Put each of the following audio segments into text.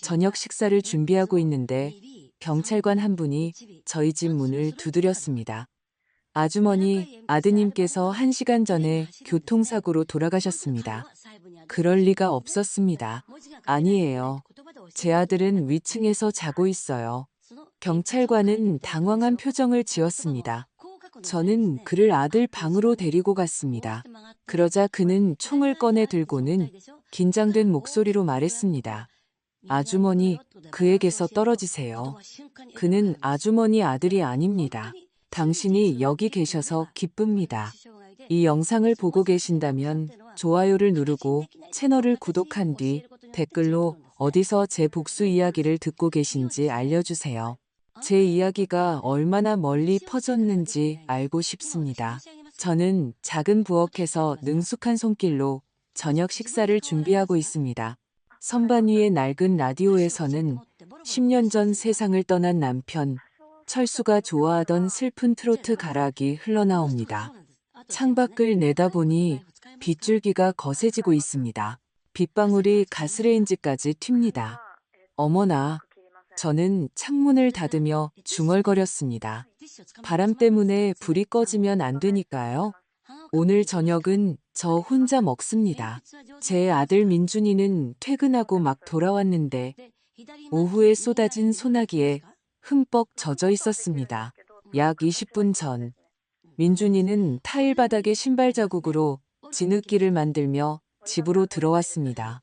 저녁 식사를 준비하고 있는데 경찰관 한 분이 저희 집 문을 두드렸습니다. 아주머니, 아드님께서 1시간 전에 교통사고로 돌아가셨습니다. 그럴 리가 없었습니다. 아니에요. 제 아들은 위층에서 자고 있어요. 경찰관은 당황한 표정을 지었습니다. 저는 그를 아들 방으로 데리고 갔습니다. 그러자 그는 총을 꺼내 들고는 긴장된 목소리로 말했습니다. 아주머니, 그에게서 떨어지세요. 그는 아주머니 아들이 아닙니다. 당신이 여기 계셔서 기쁩니다. 이 영상을 보고 계신다면 좋아요를 누르고 채널을 구독한 뒤 댓글로 어디서 제 복수 이야기를 듣고 계신지 알려주세요. 제 이야기가 얼마나 멀리 퍼졌는지 알고 싶습니다. 저는 작은 부엌에서 능숙한 손길로 저녁 식사를 준비하고 있습니다. 선반 위의 낡은 라디오에서는 10년 전 세상을 떠난 남편, 철수가 좋아하던 슬픈 트로트 가락이 흘러나옵니다. 창밖을 내다보니 빗줄기가 거세지고 있습니다. 빗방울이 가스레인지까지 튑니다. 어머나, 저는 창문을 닫으며 중얼거렸습니다. 바람 때문에 불이 꺼지면 안 되니까요. 오늘 저녁은 저 혼자 먹습니다. 제 아들 민준이는 퇴근하고 막 돌아왔는데 오후에 쏟아진 소나기에 흠뻑 젖어 있었습니다. 약 20분 전, 민준이는 타일 바닥에 신발 자국으로 진흙길을 만들며 집으로 들어왔습니다.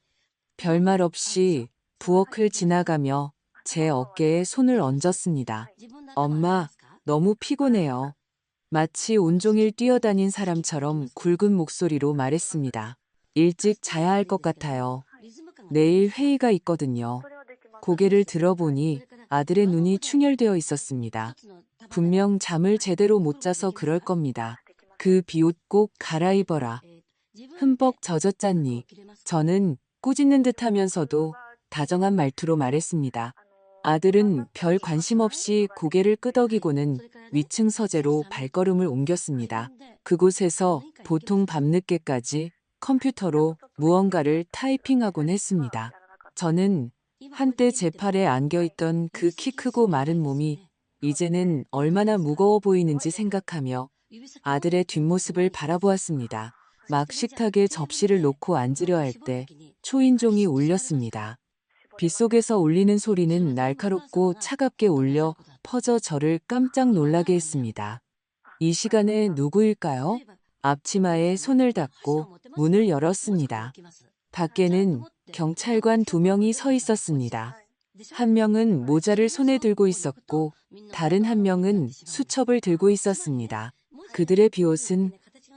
별말 없이 부엌을 지나가며 제 어깨에 손을 얹었습니다. 엄마, 너무 피곤해요. 마치 온종일 뛰어다닌 사람처럼 굵은 목소리로 말했습니다. 일찍 자야 할 것 같아요. 내일 회의가 있거든요. 고개를 들어보니 아들의 눈이 충혈되어 있었습니다. 분명 잠을 제대로 못 자서 그럴 겁니다. 그 비옷 꼭 갈아입어라. 흠뻑 젖었잖니. 저는 꾸짖는 듯 하면서도 다정한 말투로 말했습니다. 아들은 별 관심 없이 고개를 끄덕이고는 위층 서재로 발걸음을 옮겼습니다. 그곳에서 보통 밤늦게까지 컴퓨터로 무언가를 타이핑하곤 했습니다. 저는 한때 제 팔에 안겨있던 그 키 크고 마른 몸이 이제는 얼마나 무거워 보이는지 생각하며 아들의 뒷모습을 바라보았습니다. 막 식탁에 접시를 놓고 앉으려 할 때 초인종이 울렸습니다. 빗속에서 울리는 소리는 날카롭고 차갑게 울려 퍼져 저를 깜짝 놀라게 했습니다. 이 시간에 누구일까요? 앞치마에 손을 닦고 문을 열었습니다. 밖에는 경찰관 2명이 서 있었습니다. 한 명은 모자를 손에 들고 있었고 다른 한 명은 수첩을 들고 있었습니다. 그들의 비옷은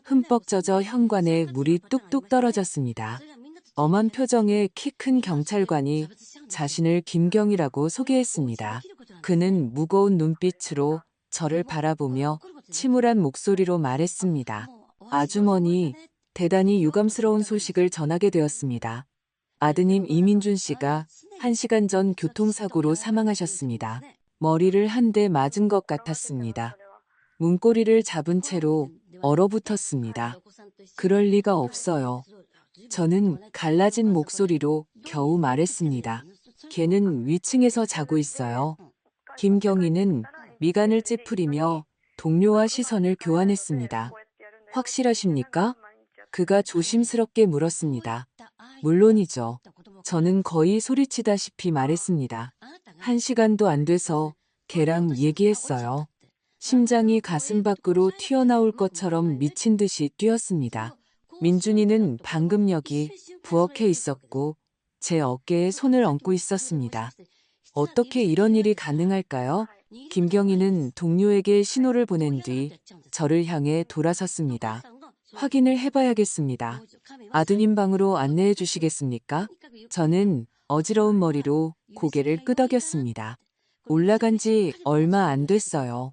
흠뻑 젖어 현관에 물이 뚝뚝 떨어졌습니다. 엄한 표정의 키 큰 경찰관이 자신을 김경이라고 소개했습니다. 그는 무거운 눈빛으로 저를 바라보며 침울한 목소리로 말했습니다. 아주머니, 대단히 유감스러운 소식을 전하게 되었습니다. 아드님 이민준 씨가 1시간 전 교통사고로 사망하셨습니다. 머리를 한 대 맞은 것 같았습니다. 문고리를 잡은 채로 얼어붙었습니다. 그럴 리가 없어요. 저는 갈라진 목소리로 겨우 말했습니다. 걔는 위층에서 자고 있어요. 김경희는 미간을 찌푸리며 동료와 시선을 교환했습니다. 확실하십니까? 그가 조심스럽게 물었습니다. 물론이죠. 저는 거의 소리치다시피 말했습니다. 1시간도 안 돼서 걔랑 얘기했어요. 심장이 가슴 밖으로 튀어나올 것처럼 미친 듯이 뛰었습니다. 민준이는 방금 여기 부엌에 있었고 제 어깨에 손을 얹고 있었습니다. 어떻게 이런 일이 가능할까요? 김경희는 동료에게 신호를 보낸 뒤 저를 향해 돌아섰습니다. 확인을 해봐야겠습니다. 아드님 방으로 안내해 주시겠습니까? 저는 어지러운 머리로 고개를 끄덕였습니다. 올라간 지 얼마 안 됐어요.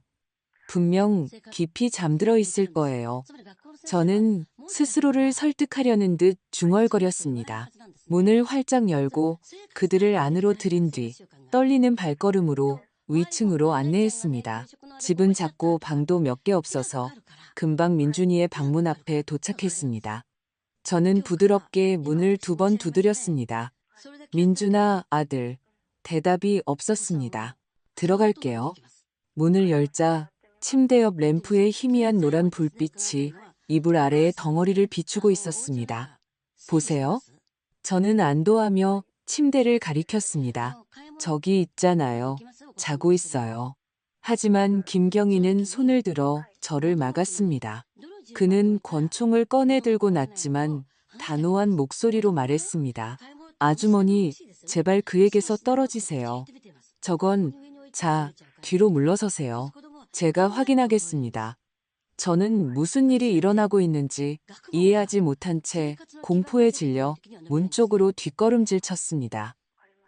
분명 깊이 잠들어 있을 거예요. 저는 스스로를 설득하려는 듯 중얼거렸습니다. 문을 활짝 열고 그들을 안으로 들인 뒤 떨리는 발걸음으로 위층으로 안내했습니다. 집은 작고 방도 몇 개 없어서 금방 민준이의 방문 앞에 도착했습니다. 저는 부드럽게 문을 2번 두드렸습니다. 민준아, 아들. 대답이 없었습니다. 들어갈게요. 문을 열자 침대 옆 램프의 희미한 노란 불빛이 이불 아래의 덩어리를 비추고 있었습니다. 보세요. 저는 안도하며 침대를 가리켰습니다. 저기 있잖아요. 자고 있어요. 하지만 김경희는 손을 들어 저를 막았습니다. 그는 권총을 꺼내 들고 났지만 단호한 목소리로 말했습니다. 아주머니, 제발 그에게서 떨어지세요. 저건, 자, 뒤로 물러서세요. 제가 확인하겠습니다. 저는 무슨 일이 일어나고 있는지 이해하지 못한 채 공포에 질려 문 쪽으로 뒷걸음질 쳤습니다.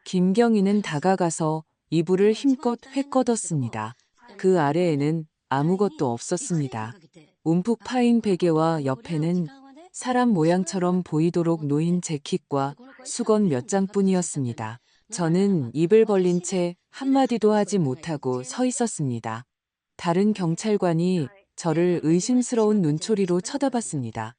김경희는 다가가서 이불을 힘껏 휘꺼뒀습니다. 그 아래에는 아무것도 없었습니다. 움푹 파인 베개와 옆에는 사람 모양처럼 보이도록 놓인 재킷과 수건 몇 장뿐이었습니다. 저는 입을 벌린 채 한마디도 하지 못하고 서 있었습니다. 다른 경찰관이 저를 의심스러운 눈초리로 쳐다봤습니다.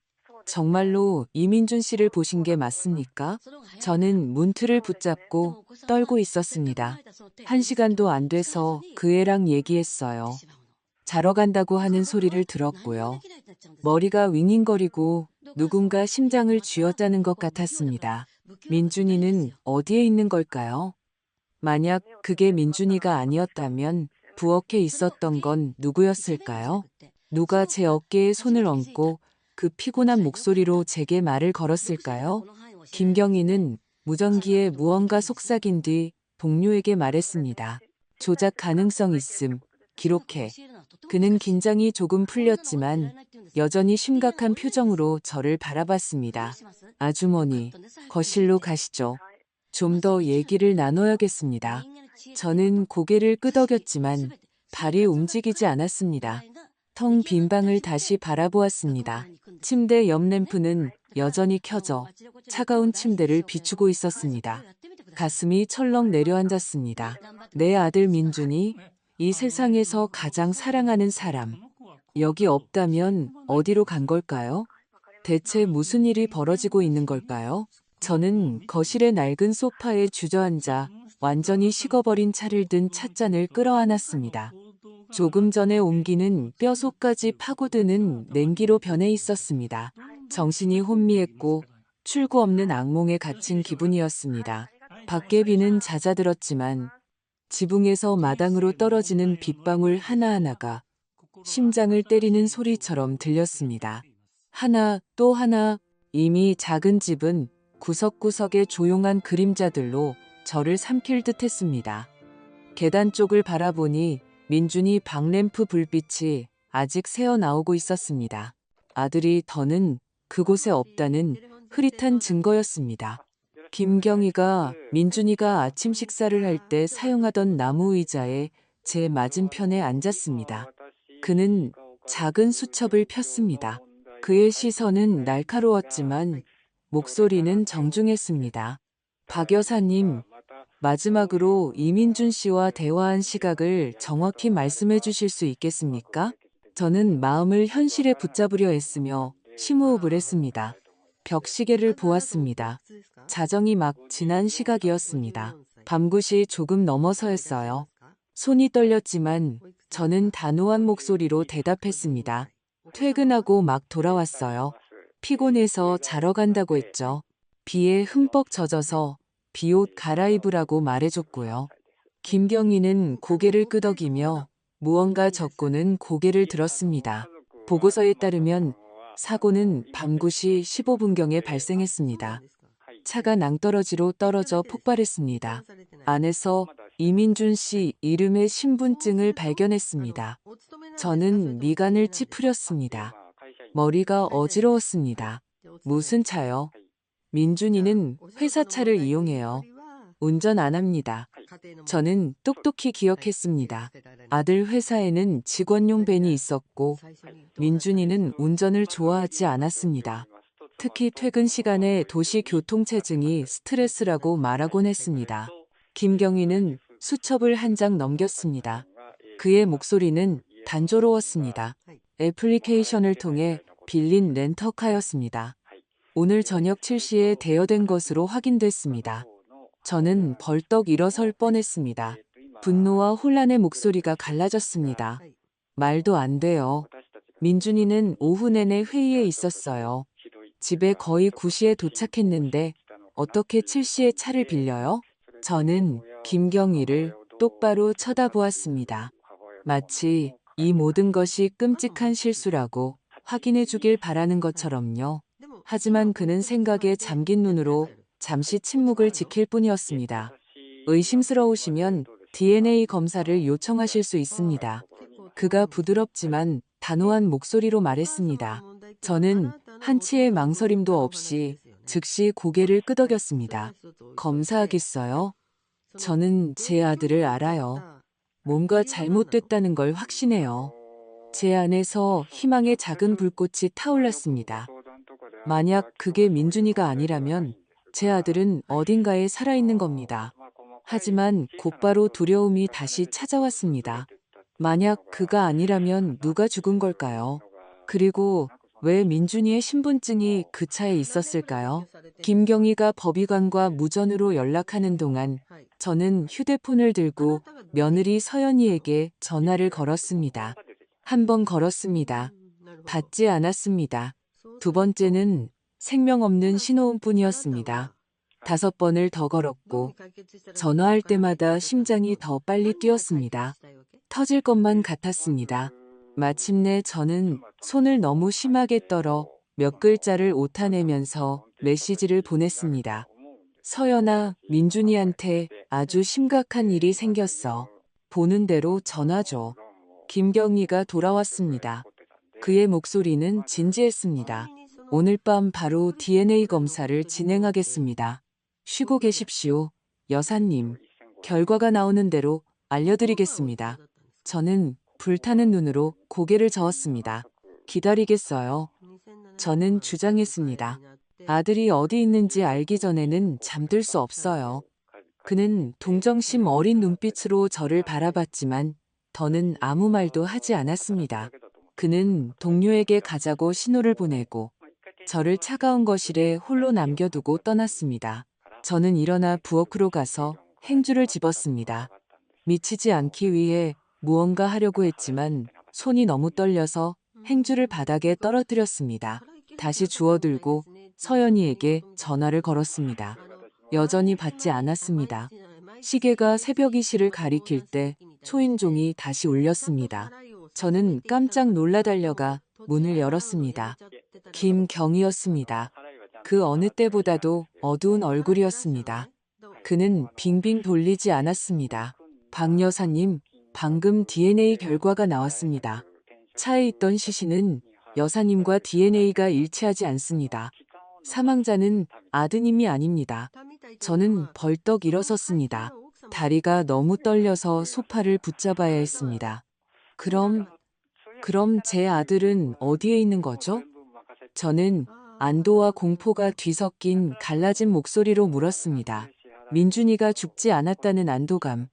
정말로 이민준 씨를 보신 게 맞습니까? 저는 문틀을 붙잡고 떨고 있었습니다. 1시간도 안 돼서 그 애랑 얘기했어요. 자러 간다고 하는 소리를 들었고요. 머리가 윙윙거리고 누군가 심장을 쥐어짜는 것 같았습니다. 민준이는 어디에 있는 걸까요? 만약 그게 민준이가 아니었다면 부엌에 있었던 건 누구였을까요? 누가 제 어깨에 손을 얹고 그 피곤한 목소리로 제게 말을 걸었을까요? 김경희는 무전기에 무언가 속삭인 뒤 동료에게 말했습니다. 조작 가능성 있음. 기록해. 그는 긴장이 조금 풀렸지만 여전히 심각한 표정으로 저를 바라봤습니다. 아주머니, 거실로 가시죠. 좀 더 얘기를 나눠야겠습니다. 저는 고개를 끄덕였지만 발이 움직이지 않았습니다. 텅 빈 방을 다시 바라보았습니다. 침대 옆 램프는 여전히 켜져 차가운 침대를 비추고 있었습니다. 가슴이 철렁 내려앉았습니다. 내 아들 민준이 이 세상에서 가장 사랑하는 사람. 여기 없다면 어디로 간 걸까요? 대체 무슨 일이 벌어지고 있는 걸까요? 저는 거실의 낡은 소파에 주저앉아 완전히 식어버린 차를 든 찻잔을 끌어안았습니다. 조금 전에 옮기는 뼈속까지 파고드는 냉기로 변해 있었습니다. 정신이 혼미했고 출구 없는 악몽에 갇힌 기분이었습니다. 밖의 비는 잦아들었지만 지붕에서 마당으로 떨어지는 빗방울 하나하나가 심장을 때리는 소리처럼 들렸습니다. 하나 또 하나. 이미 작은 집은 구석구석의 조용한 그림자들로 저를 삼킬 듯 했습니다. 계단 쪽을 바라보니 민준이 방램프 불빛이 아직 새어나오고 있었습니다. 아들이 더는 그곳에 없다는 흐릿한 증거였습니다. 김경희가 민준이가 아침 식사를 할 때 사용하던 나무 의자에 제 맞은편에 앉았습니다. 그는 작은 수첩을 폈습니다. 그의 시선은 날카로웠지만 목소리는 정중했습니다. 박 여사님, 마지막으로 이민준 씨와 대화한 시각을 정확히 말씀해 주실 수 있겠습니까? 저는 마음을 현실에 붙잡으려 했으며 심호흡을 했습니다. 벽시계를 보았습니다. 자정이 막 지난 시각이었습니다. 밤굿이 조금 넘어서였어요. 손이 떨렸지만 저는 단호한 목소리로 대답했습니다. 퇴근하고 막 돌아왔어요. 피곤해서 자러 간다고 했죠. 비에 흠뻑 젖어서 비옷 갈아입으라고 말해줬고요. 김경희는 고개를 끄덕이며 무언가 적고는 고개를 들었습니다. 보고서에 따르면 사고는 밤 9시 15분경에 발생했습니다. 차가 낭떠러지로 떨어져 폭발했습니다. 안에서 이민준 씨 이름의 신분증을 발견했습니다. 저는 미간을 찌푸렸습니다. 머리가 어지러웠습니다. 무슨 차요? 민준이는 회사 차를 이용해요. 운전 안 합니다. 저는 똑똑히 기억했습니다. 아들 회사에는 직원용 밴이 있었고 민준이는 운전을 좋아하지 않았습니다. 특히 퇴근 시간에 도시 교통체증이 스트레스라고 말하곤 했습니다. 김경희는 수첩을 한 장 넘겼습니다. 그의 목소리는 단조로웠습니다. 애플리케이션을 통해 빌린 렌터카였습니다. 오늘 저녁 7시에 대여된 것으로 확인됐습니다. 저는 벌떡 일어설 뻔했습니다. 분노와 혼란의 목소리가 갈라졌습니다. 말도 안 돼요. 민준이는 오후 내내 회의에 있었어요. 집에 거의 9시에 도착했는데 어떻게 7시에 차를 빌려요? 저는 김경희를 똑바로 쳐다보았습니다. 마치 이 모든 것이 끔찍한 실수라고 확인해 주길 바라는 것처럼요. 하지만 그는 생각에 잠긴 눈으로 잠시 침묵을 지킬 뿐이었습니다. 의심스러우시면 DNA 검사를 요청하실 수 있습니다. 그가 부드럽지만 단호한 목소리로 말했습니다. 저는 한치의 망설임도 없이 즉시 고개를 끄덕였습니다. 검사하겠어요? 저는 제 아들을 알아요. 뭔가 잘못됐다는 걸 확신해요. 제 안에서 희망의 작은 불꽃이 타올랐습니다. 만약 그게 민준이가 아니라면 제 아들은 어딘가에 살아있는 겁니다. 하지만 곧바로 두려움이 다시 찾아왔습니다. 만약 그가 아니라면 누가 죽은 걸까요? 그리고 왜 민준이의 신분증이 그 차에 있었을까요? 김경희가 법의관과 무전으로 연락하는 동안 저는 휴대폰을 들고 며느리 서연이에게 전화를 걸었습니다. 한 번 걸었습니다. 받지 않았습니다. 두 번째는 생명 없는 신호음뿐이었습니다. 5번을 더 걸었고 전화할 때마다 심장이 더 빨리 뛰었습니다. 터질 것만 같았습니다. 마침내 저는 손을 너무 심하게 떨어 몇 글자를 오타내면서 메시지를 보냈습니다. 서연아, 민준이한테 아주 심각한 일이 생겼어. 보는 대로 전화 줘. 김경희가 돌아왔습니다. 그의 목소리는 진지했습니다. 오늘 밤 바로 DNA 검사를 진행하겠습니다. 쉬고 계십시오, 여사님. 결과가 나오는 대로 알려드리겠습니다. 저는 불타는 눈으로 고개를 저었습니다. 기다리겠어요. 저는 주장했습니다. 아들이 어디 있는지 알기 전에는 잠들 수 없어요. 그는 동정심 어린 눈빛으로 저를 바라봤지만 더는 아무 말도 하지 않았습니다. 그는 동료에게 가자고 신호를 보내고 저를 차가운 거실에 홀로 남겨두고 떠났습니다. 저는 일어나 부엌으로 가서 행주를 집었습니다. 미치지 않기 위해 무언가 하려고 했지만 손이 너무 떨려서 행주를 바닥에 떨어뜨렸습니다. 다시 주워들고 서연이에게 전화를 걸었습니다. 여전히 받지 않았습니다. 시계가 새벽 2시를 가리킬 때 초인종이 다시 울렸습니다. 저는 깜짝 놀라 달려가 문을 열었습니다. 김경희였습니다. 그 어느 때보다도 어두운 얼굴이었습니다. 그는 빙빙 돌리지 않았습니다. 박 여사님, 방금 DNA 결과가 나왔습니다. 차에 있던 시신은 여사님과 DNA가 일치하지 않습니다. 사망자는 아드님이 아닙니다. 저는 벌떡 일어섰습니다. 다리가 너무 떨려서 소파를 붙잡아야 했습니다. 그럼 제 아들은 어디에 있는 거죠? 저는 안도와 공포가 뒤섞인 갈라진 목소리로 물었습니다. 민준이가 죽지 않았다는 안도감.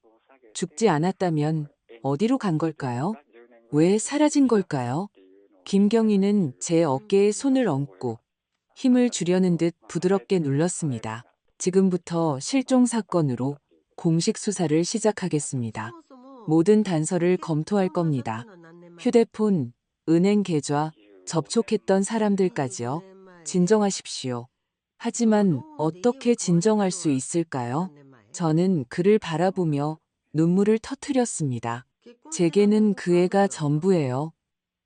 죽지 않았다면 어디로 간 걸까요? 왜 사라진 걸까요? 김경희는 제 어깨에 손을 얹고 힘을 주려는 듯 부드럽게 눌렀습니다. 지금부터 실종 사건으로 공식 수사를 시작하겠습니다. 모든 단서를 검토할 겁니다. 휴대폰, 은행 계좌, 접촉했던 사람들까지요. 진정하십시오. 하지만 어떻게 진정할 수 있을까요? 저는 그를 바라보며 눈물을 터뜨렸습니다. 제게는 그 애가 전부예요.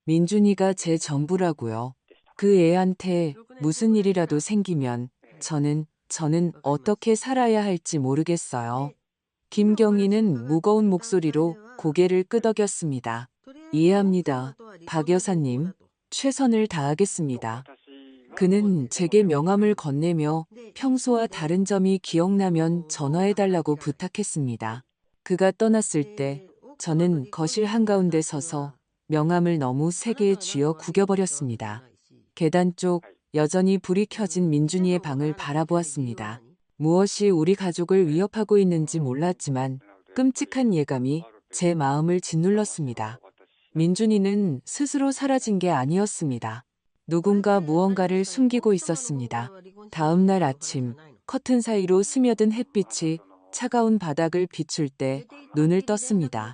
민준이가 제 전부라고요. 그 애한테 무슨 일이라도 생기면 저는 어떻게 살아야 할지 모르겠어요. 김경희는 무거운 목소리로 고개를 끄덕였습니다. 이해합니다. 박 여사님, 최선을 다하겠습니다. 그는 제게 명함을 건네며 평소와 다른 점이 기억나면 전화해달라고 부탁했습니다. 그가 떠났을 때 저는 거실 한가운데 서서 명함을 너무 세게 쥐어 구겨버렸습니다. 계단 쪽 여전히 불이 켜진 민준이의 방을 바라보았습니다. 무엇이 우리 가족을 위협하고 있는지 몰랐지만 끔찍한 예감이 제 마음을 짓눌렀습니다. 민준이는 스스로 사라진 게 아니었습니다. 누군가 무언가를 숨기고 있었습니다. 다음 날 아침 커튼 사이로 스며든 햇빛이 차가운 바닥을 비출 때 눈을 떴습니다.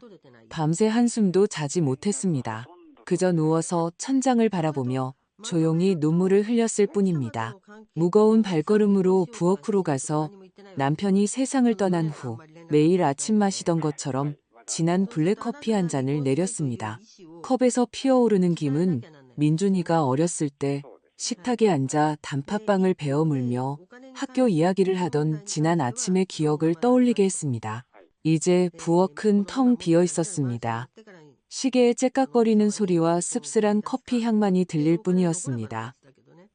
밤새 한숨도 자지 못했습니다. 그저 누워서 천장을 바라보며 조용히 눈물을 흘렸을 뿐입니다. 무거운 발걸음으로 부엌으로 가서 남편이 세상을 떠난 후 매일 아침 마시던 것처럼 진한 블랙커피 한 잔을 내렸습니다. 컵에서 피어오르는 김은 민준이가 어렸을 때 식탁에 앉아 단팥빵을 베어 물며 학교 이야기를 하던 지난 아침의 기억을 떠올리게 했습니다. 이제 부엌은 텅 비어 있었습니다. 시계의 째깍거리는 소리와 씁쓸한 커피 향만이 들릴 뿐이었습니다.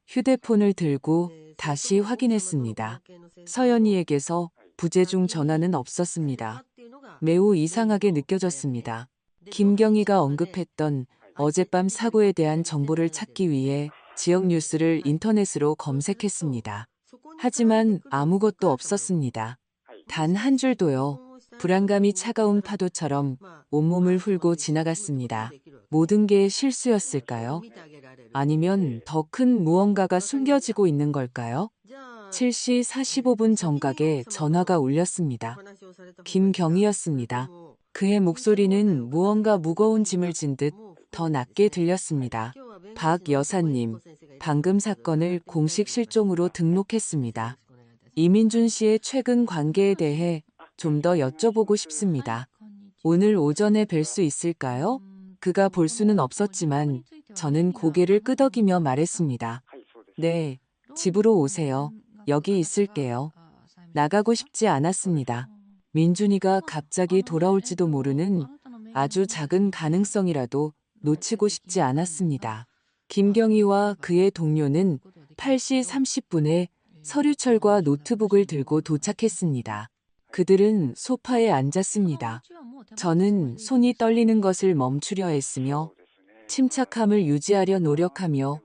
휴대폰을 들고 다시 확인했습니다. 서연이에게서 부재중 전화는 없었습니다. 매우 이상하게 느껴졌습니다. 김경희가 언급했던 어젯밤 사고에 대한 정보를 찾기 위해 지역 뉴스를 인터넷으로 검색했습니다. 하지만 아무것도 없었습니다. 단 한 줄도요. 불안감이 차가운 파도처럼 온몸을 훑고 지나갔습니다. 모든 게 실수였을까요? 아니면 더 큰 무언가가 숨겨지고 있는 걸까요? 7시 45분 정각에 전화가 울렸습니다. 김경희였습니다. 그의 목소리는 무언가 무거운 짐을 진 듯 더 낮게 들렸습니다. 박 여사님, 방금 사건을 공식 실종으로 등록했습니다. 이민준 씨의 최근 관계에 대해 좀 더 여쭤보고 싶습니다. 오늘 오전에 뵐 수 있을까요? 그가 볼 수는 없었지만 저는 고개를 끄덕이며 말했습니다. 네, 집으로 오세요. 여기 있을게요. 나가고 싶지 않았습니다. 민준이가 갑자기 돌아올지도 모르는 아주 작은 가능성이라도 놓치고 싶지 않았습니다. 김경희와 그의 동료는 8시 30분에 서류철과 노트북을 들고 도착했습니다. 그들은 소파에 앉았습니다. 저는 손이 떨리는 것을 멈추려 했으며 침착함을 유지하려 노력하며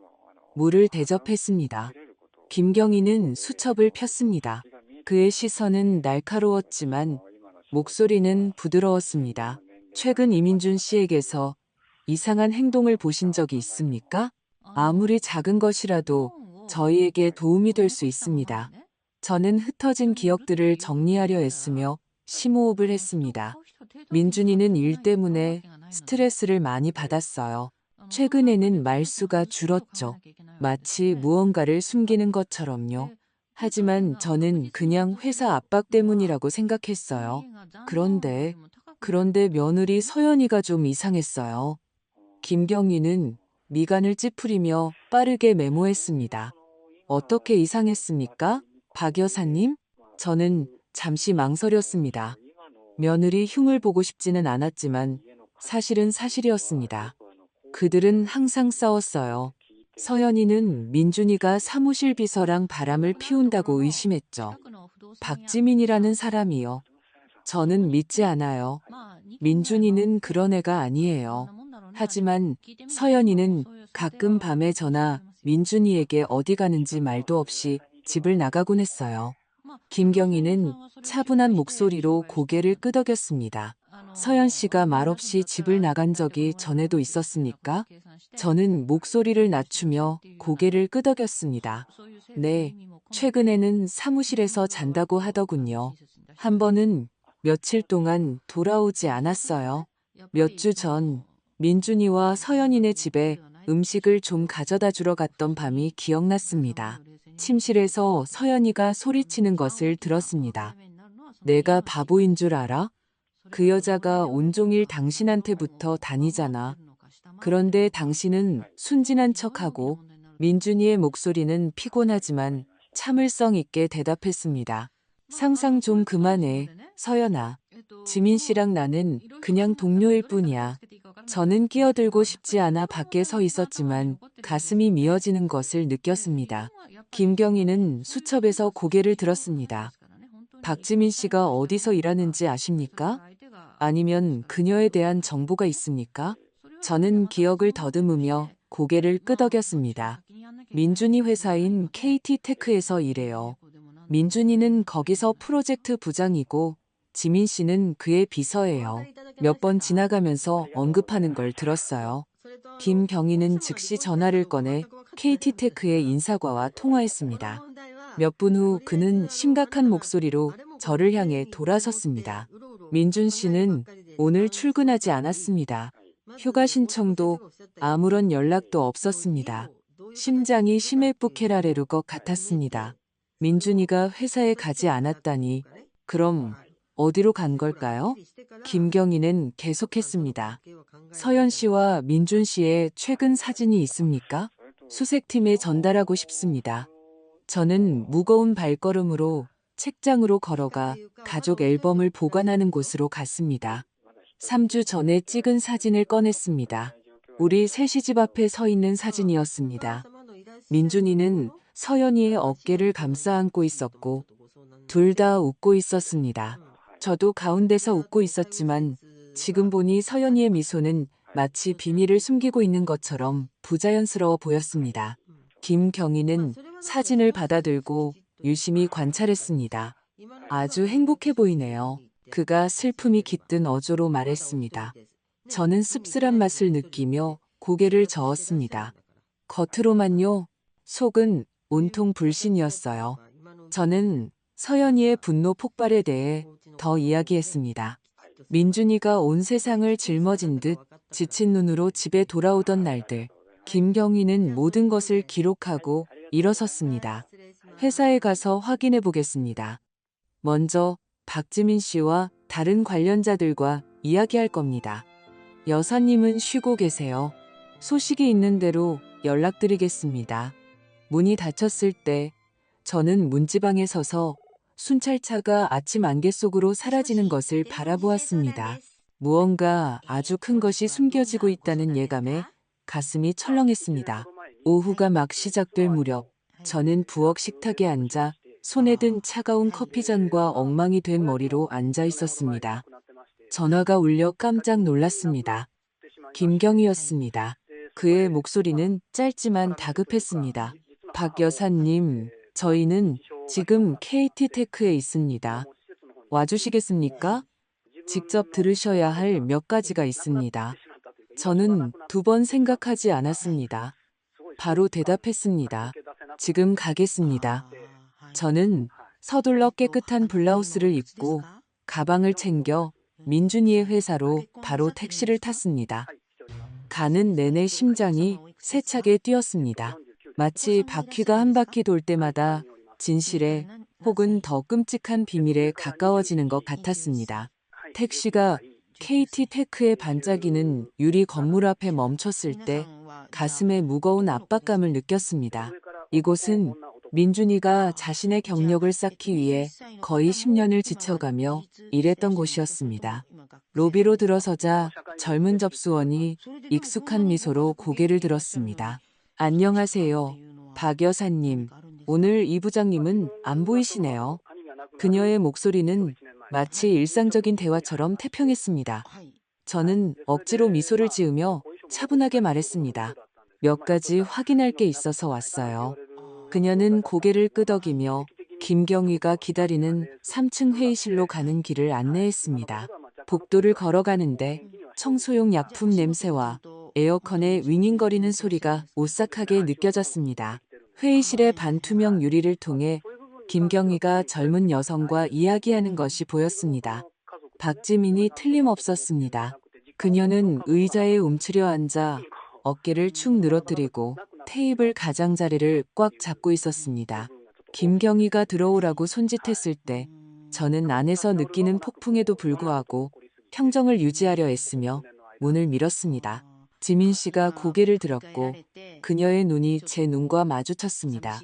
물을 대접했습니다. 김경희는 수첩을 폈습니다. 그의 시선은 날카로웠지만 목소리는 부드러웠습니다. 최근 이민준 씨에게서 이상한 행동을 보신 적이 있습니까? 아무리 작은 것이라도 저희에게 도움이 될 수 있습니다. 저는 흩어진 기억들을 정리하려 했으며 심호흡을 했습니다. 민준이는 일 때문에 스트레스를 많이 받았어요. 최근에는 말수가 줄었죠. 마치 무언가를 숨기는 것처럼요. 하지만 저는 그냥 회사 압박 때문이라고 생각했어요. 그런데 며느리 서연이가 좀 이상했어요. 김경희는 미간을 찌푸리며 빠르게 메모했습니다. 어떻게 이상했습니까? 박 여사님? 저는 잠시 망설였습니다. 며느리 흉을 보고 싶지는 않았지만 사실은 사실이었습니다. 그들은 항상 싸웠어요. 서연이는 민준이가 사무실 비서랑 바람을 피운다고 의심했죠. 박지민이라는 사람이요. 저는 믿지 않아요. 민준이는 그런 애가 아니에요. 하지만 서연이는 가끔 밤에 전화 민준이에게 어디 가는지 말도 없이 집을 나가곤 했어요. 김경희는 차분한 목소리로 고개를 끄덕였습니다. 서연 씨가 말없이 집을 나간 적이 전에도 있었습니까? 저는 목소리를 낮추며 고개를 끄덕였습니다. 네, 최근에는 사무실에서 잔다고 하더군요. 한 번은 며칠 동안 돌아오지 않았어요. 몇 주 전 민준이와 서연이네 집에 음식을 좀 가져다 주러 갔던 밤이 기억났습니다. 침실에서 서연이가 소리치는 것을 들었습니다. 내가 바보인 줄 알아? 그 여자가 온종일 당신한테 붙어 다니잖아. 그런데 당신은 순진한 척하고 민준이의 목소리는 피곤하지만 참을성 있게 대답했습니다. 상상 좀 그만해, 서연아. 지민 씨랑 나는 그냥 동료일 뿐이야. 저는 끼어들고 싶지 않아 밖에 서 있었지만 가슴이 미어지는 것을 느꼈습니다. 김경희는 수첩에서 고개를 들었습니다. 박지민 씨가 어디서 일하는지 아십니까? 아니면 그녀에 대한 정보가 있습니까? 저는 기억을 더듬으며 고개를 끄덕였습니다. 민준이 회사인 KT테크에서 일해요. 민준이는 거기서 프로젝트 부장이고 지민 씨는 그의 비서예요. 몇 번 지나가면서 언급하는 걸 들었어요. 김경희는 즉시 전화를 꺼내 KT테크의 인사과와 통화했습니다. 몇 분 후 그는 심각한 목소리로 저를 향해 돌아섰습니다. 민준 씨는 오늘 출근하지 않았습니다. 휴가 신청도 아무런 연락도 없었습니다. 심장이 시메프케라레루 것 같았습니다. 민준이가 회사에 가지 않았다니 그럼 어디로 간 걸까요? 김경희는 계속했습니다. 서연 씨와 민준 씨의 최근 사진이 있습니까? 수색팀에 전달하고 싶습니다. 저는 무거운 발걸음으로 책장으로 걸어가 가족 앨범을 보관하는 곳으로 갔습니다. 3주 전에 찍은 사진을 꺼냈습니다. 우리 셋이 집 앞에 서 있는 사진이었습니다. 민준이는 서연이의 어깨를 감싸 안고 있었고 둘 다 웃고 있었습니다. 저도 가운데서 웃고 있었지만 지금 보니 서연이의 미소는 마치 비밀을 숨기고 있는 것처럼 부자연스러워 보였습니다. 김경희는 사진을 받아들고 유심히 관찰했습니다. 아주 행복해 보이네요. 그가 슬픔이 깃든 어조로 말했습니다. 저는 씁쓸한 맛을 느끼며 고개를 저었습니다. 겉으로만요, 속은 온통 불신이었어요. 저는 서연이의 분노 폭발에 대해 더 이야기했습니다. 민준이가 온 세상을 짊어진 듯 지친 눈으로 집에 돌아오던 날들, 김경희는 모든 것을 기록하고 일어섰습니다. 회사에 가서 확인해 보겠습니다. 먼저 박지민 씨와 다른 관련자들과 이야기할 겁니다. 여사님은 쉬고 계세요. 소식이 있는 대로 연락드리겠습니다. 문이 닫혔을 때 저는 문지방에 서서 순찰차가 아침 안개 속으로 사라지는 것을 바라보았습니다. 무언가 아주 큰 것이 숨겨지고 있다는 예감에 가슴이 철렁했습니다. 오후가 막 시작될 무렵 저는 부엌 식탁에 앉아 손에 든 차가운 커피잔과 엉망이 된 머리로 앉아 있었습니다. 전화가 울려 깜짝 놀랐습니다. 김경희였습니다. 그의 목소리는 짧지만 다급했습니다. 박 여사님, 저희는 지금 KT테크에 있습니다. 와주시겠습니까? 직접 들으셔야 할 몇 가지가 있습니다. 저는 2번 생각하지 않았습니다. 바로 대답했습니다. 지금 가겠습니다. 저는 서둘러 깨끗한 블라우스를 입고 가방을 챙겨 민준이의 회사로 바로 택시를 탔습니다. 가는 내내 심장이 세차게 뛰었습니다. 마치 바퀴가 한 바퀴 돌 때마다 진실에 혹은 더 끔찍한 비밀에 가까워지는 것 같았습니다. 택시가 KT테크의 반짝이는 유리 건물 앞에 멈췄을 때 가슴에 무거운 압박감을 느꼈습니다. 이곳은 민준이가 자신의 경력을 쌓기 위해 거의 10년을 지쳐가며 일했던 곳이었습니다. 로비로 들어서자 젊은 접수원이 익숙한 미소로 고개를 들었습니다. 안녕하세요, 박 여사님. 오늘 이 부장님은 안 보이시네요. 그녀의 목소리는 마치 일상적인 대화처럼 태평했습니다. 저는 억지로 미소를 지으며 차분하게 말했습니다. 몇 가지 확인할 게 있어서 왔어요. 그녀는 고개를 끄덕이며 김경희가 기다리는 3층 회의실로 가는 길을 안내했습니다. 복도를 걸어가는데 청소용 약품 냄새와 에어컨의 윙윙거리는 소리가 오싹하게 느껴졌습니다. 회의실의 반투명 유리를 통해 김경희가 젊은 여성과 이야기하는 것이 보였습니다. 박지민이 틀림없었습니다. 그녀는 의자에 움츠려 앉아 어깨를 축 늘어뜨리고 테이블 가장자리를 꽉 잡고 있었습니다. 김경희가 들어오라고 손짓했을 때 저는 안에서 느끼는 폭풍에도 불구하고 평정을 유지하려 애쓰며 문을 밀었습니다. 지민 씨가 고개를 들었고 그녀의 눈이 제 눈과 마주쳤습니다.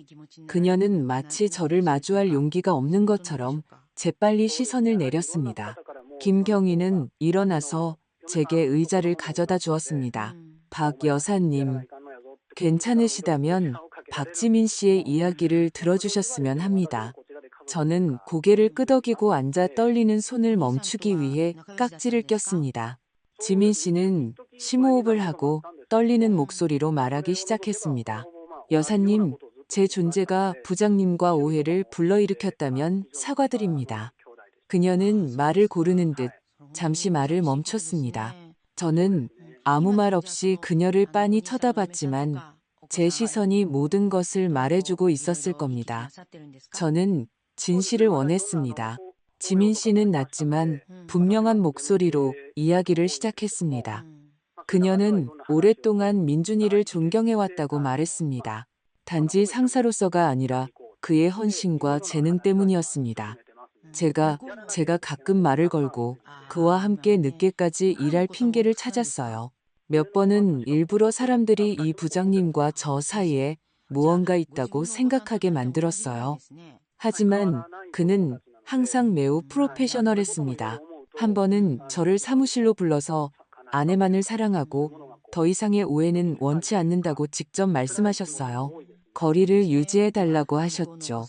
그녀는 마치 저를 마주할 용기가 없는 것처럼 재빨리 시선을 내렸습니다. 김경희는 일어나서 제게 의자를 가져다 주었습니다. 박 여사님, 괜찮으시다면 박지민 씨의 이야기를 들어주셨으면 합니다. 저는 고개를 끄덕이고 앉아 떨리는 손을 멈추기 위해 깍지를 꼈습니다. 지민 씨는 심호흡을 하고 떨리는 목소리로 말하기 시작했습니다. 여사님, 제 존재가 부장님과 오해를 불러일으켰다면 사과드립니다. 그녀는 말을 고르는 듯 잠시 말을 멈췄습니다. 저는 아무 말 없이 그녀를 빤히 쳐다봤지만 제 시선이 모든 것을 말해주고 있었을 겁니다. 저는 진실을 원했습니다. 지민 씨는 낮지만 분명한 목소리로 이야기를 시작했습니다. 그녀는 오랫동안 민준이를 존경해왔다고 말했습니다. 단지 상사로서가 아니라 그의 헌신과 재능 때문이었습니다. 제가 가끔 말을 걸고 그와 함께 늦게까지 일할 핑계를 찾았어요. 몇 번은 일부러 사람들이 이 부장님과 저 사이에 무언가 있다고 생각하게 만들었어요. 하지만 그는 항상 매우 프로페셔널했습니다. 한 번은 저를 사무실로 불러서 아내만을 사랑하고 더 이상의 오해는 원치 않는다고 직접 말씀하셨어요. 거리를 유지해달라고 하셨죠.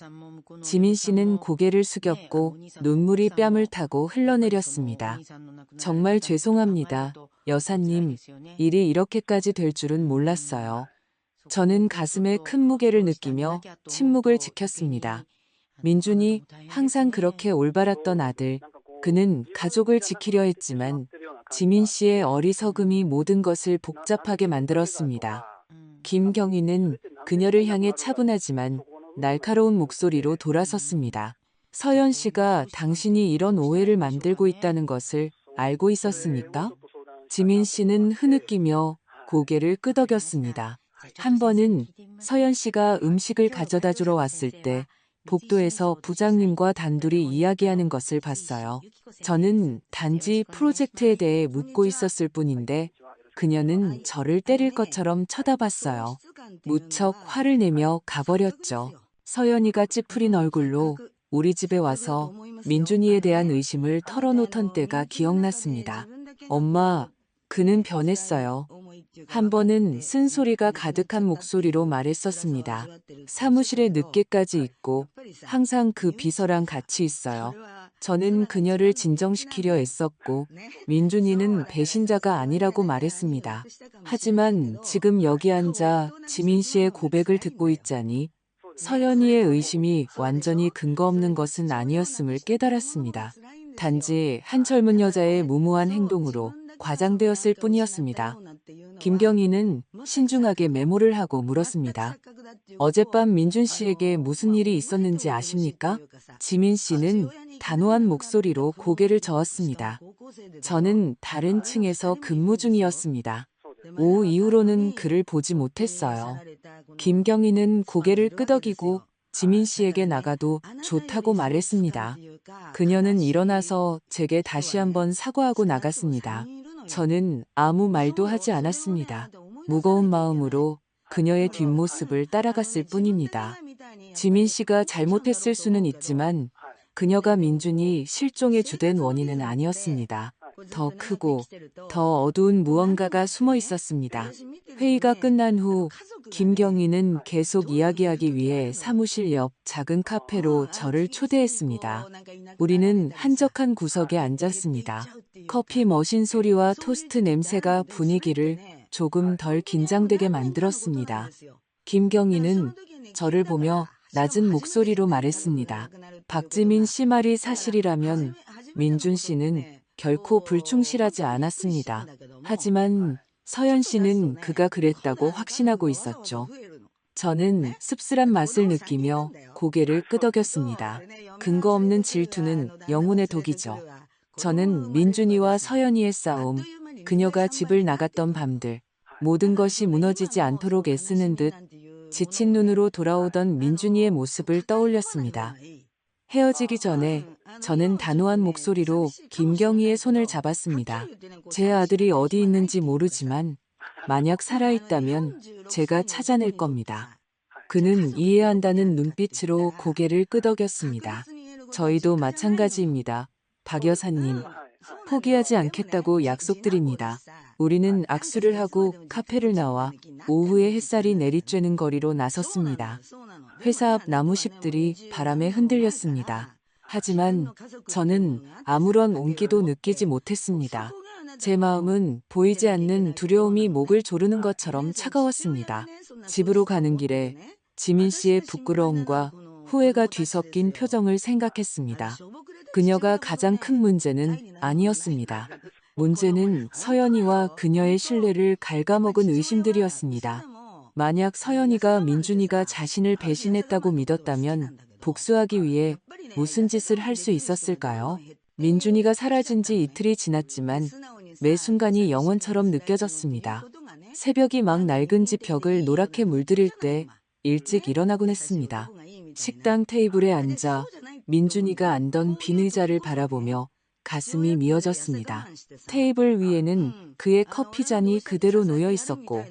지민 씨는 고개를 숙였고 눈물이 뺨을 타고 흘러내렸습니다. 정말 죄송합니다. 여사님, 일이 이렇게까지 될 줄은 몰랐어요. 저는 가슴에 큰 무게를 느끼며 침묵을 지켰습니다. 민준이 항상 그렇게 올바랐던 아들, 그는 가족을 지키려 했지만 지민 씨의 어리석음이 모든 것을 복잡하게 만들었습니다. 김경희는 그녀를 향해 차분하지만 날카로운 목소리로 돌아섰습니다. 서연 씨가 당신이 이런 오해를 만들고 있다는 것을 알고 있었습니까? 지민 씨는 흐느끼며 고개를 끄덕였습니다. 한 번은 서연 씨가 음식을 가져다 주러 왔을 때 복도에서 부장님과 단둘이 이야기하는 것을 봤어요. 저는 단지 프로젝트에 대해 묻고 있었을 뿐인데 그녀는 저를 때릴 것처럼 쳐다봤어요. 무척 화를 내며 가버렸죠. 서연이가 찌푸린 얼굴로 우리 집에 와서 민준이에 대한 의심을 털어놓던 때가 기억났습니다. 엄마, 그는 변했어요. 한 번은 쓴소리가 가득한 목소리로 말했었습니다. 사무실에 늦게까지 있고 항상 그 비서랑 같이 있어요. 저는 그녀를 진정시키려 애썼고 민준이는 배신자가 아니라고 말했습니다. 하지만 지금 여기 앉아 지민 씨의 고백을 듣고 있자니 서연이의 의심이 완전히 근거 없는 것은 아니었음을 깨달았습니다. 단지 한 젊은 여자의 무모한 행동으로 과장되었을 뿐이었습니다. 김경희는 신중하게 메모를 하고 물었습니다. 어젯밤 민준 씨에게 무슨 일이 있었는지 아십니까? 지민 씨는 단호한 목소리로 고개를 저었습니다. 저는 다른 층에서 근무 중이었습니다. 오후 이후로는 그를 보지 못했어요. 김경희는 고개를 끄덕이고 지민 씨에게 나가도 좋다고 말했습니다. 그녀는 일어나서 제게 다시 한번 사과하고 나갔습니다. 저는 아무 말도 하지 않았습니다. 무거운 마음으로 그녀의 뒷모습을 따라갔을 뿐입니다. 지민 씨가 잘못했을 수는 있지만 그녀가 민준이 실종의 주된 원인은 아니었습니다. 더 크고 더 어두운 무언가가 숨어 있었습니다. 회의가 끝난 후 김경희는 계속 이야기하기 위해 사무실 옆 작은 카페로 저를 초대했습니다. 우리는 한적한 구석에 앉았습니다. 커피 머신 소리와 토스트 냄새가 분위기를 조금 덜 긴장되게 만들었습니다. 김경희는 저를 보며 낮은 목소리로 말했습니다. 박지민 씨 말이 사실이라면 민준 씨는 결코 불충실하지 않았습니다. 하지만 서연 씨는 그가 그랬다고 확신하고 있었죠. 저는 씁쓸한 맛을 느끼며 고개를 끄덕였습니다. 근거 없는 질투는 영혼의 독이죠. 저는 민준이와 서연이의 싸움, 그녀가 집을 나갔던 밤들, 모든 것이 무너지지 않도록 애쓰는 듯 지친 눈으로 돌아오던 민준이의 모습을 떠올렸습니다. 헤어지기 전에 저는 단호한 목소리로 김경희의 손을 잡았습니다. 제 아들이 어디 있는지 모르지만 만약 살아있다면 제가 찾아낼 겁니다. 그는 이해한다는 눈빛으로 고개를 끄덕였습니다. 저희도 마찬가지입니다. 박 여사님, 포기하지 않겠다고 약속드립니다. 우리는 악수를 하고 카페를 나와 오후에 햇살이 내리쬐는 거리로 나섰습니다. 회사 앞 나무잎들이 바람에 흔들렸습니다. 하지만 저는 아무런 온기도 느끼지 못했습니다. 제 마음은 보이지 않는 두려움이 목을 조르는 것처럼 차가웠습니다. 집으로 가는 길에 지민 씨의 부끄러움과 후회가 뒤섞인 표정을 생각했습니다. 그녀가 가장 큰 문제는 아니었습니다. 문제는 서연이와 그녀의 신뢰를 갉아먹은 의심들이었습니다. 만약 서연이가 민준이가 자신을 배신했다고 믿었다면 복수하기 위해 무슨 짓을 할 수 있었을까요? 민준이가 사라진 지 이틀이 지났지만 매 순간이 영원처럼 느껴졌습니다. 새벽이 막 낡은 집 벽을 노랗게 물들일 때 일찍 일어나곤 했습니다. 식당 테이블에 앉아 민준이가 앉던 빈 의자를 바라보며 가슴이 미어졌습니다. 테이블 위에는 그의 커피잔이 그대로 놓여 있었고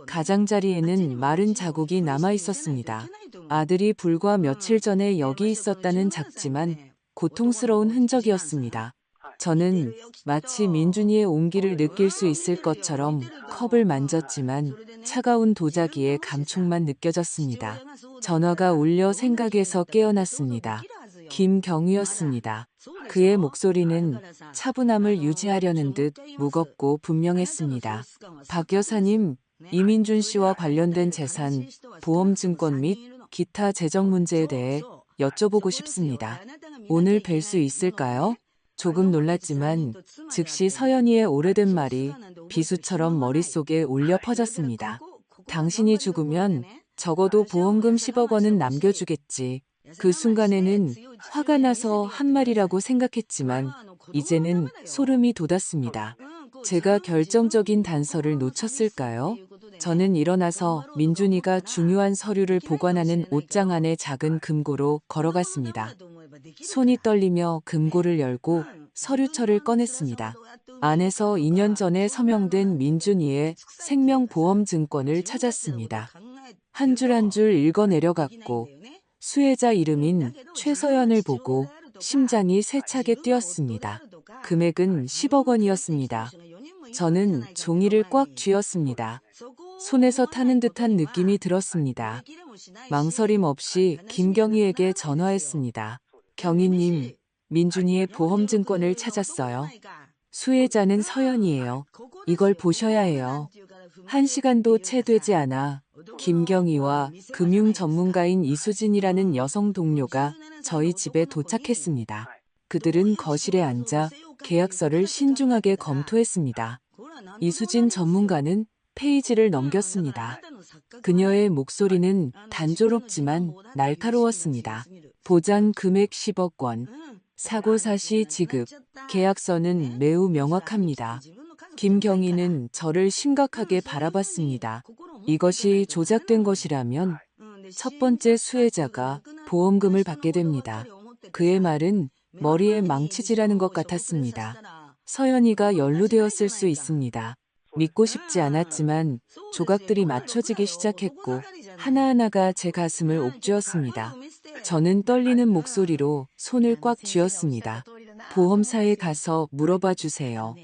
가장자리에는 마른 자국이 남아 있었습니다. 아들이 불과 며칠 전에 여기 있었다는 작지만 고통스러운 흔적이었습니다. 저는 마치 민준이의 온기를 느낄 수 있을 것처럼 컵을 만졌지만 차가운 도자기의 감촉만 느껴졌습니다. 전화가 울려 생각에서 깨어났습니다. 김경희였습니다. 그의 목소리는 차분함을 유지하려는 듯 무겁고 분명했습니다. 박 여사님, 이민준 씨와 관련된 재산, 보험증권 및 기타 재정 문제에 대해 여쭤보고 싶습니다. 오늘 뵐 수 있을까요? 조금 놀랐지만 즉시 서연이의 오래된 말이 비수처럼 머릿속에 울려 퍼졌습니다. 당신이 죽으면 적어도 보험금 10억 원은 남겨주겠지. 그 순간에는 화가 나서 한 말이라고 생각했지만 이제는 소름이 돋았습니다. 제가 결정적인 단서를 놓쳤을까요? 저는 일어나서 민준이가 중요한 서류를 보관하는 옷장 안의 작은 금고로 걸어갔습니다. 손이 떨리며 금고를 열고 서류철을 꺼냈습니다. 안에서 2년 전에 서명된 민준이의 생명보험증권을 찾았습니다. 한 줄 한 줄 읽어 내려갔고 수혜자 이름인 최서연을 보고 심장이 세차게 뛰었습니다. 금액은 10억 원이었습니다. 저는 종이를 꽉 쥐었습니다. 손에서 타는 듯한 느낌이 들었습니다. 망설임 없이 김경희에게 전화했습니다. 경희님, 민준이의 보험증권을 찾았어요. 수혜자는 서연이에요. 이걸 보셔야 해요. 1시간도 채 되지 않아 김경희와 금융 전문가인 이수진이라는 여성 동료가 저희 집에 도착했습니다. 그들은 거실에 앉아 계약서를 신중하게 검토했습니다. 이수진 전문가는 페이지를 넘겼습니다. 그녀의 목소리는 단조롭지만 날카로웠습니다. 보장 금액 10억 원, 사고사 시 지급, 계약서는 매우 명확합니다. 김경희는 저를 심각하게 바라봤습니다. 이것이 조작된 것이라면 첫 번째 수혜자가 보험금을 받게 됩니다. 그의 말은 머리에 망치질하는 것 같았습니다. 서연이가 연루되었을 수 있습니다. 믿고 싶지 않았지만 조각들이 맞춰지기 시작했고 하나하나가 제 가슴을 옥죄었습니다. 저는 떨리는 목소리로 손을 꽉 쥐었습니다. 보험사에 가서 물어봐 주세요.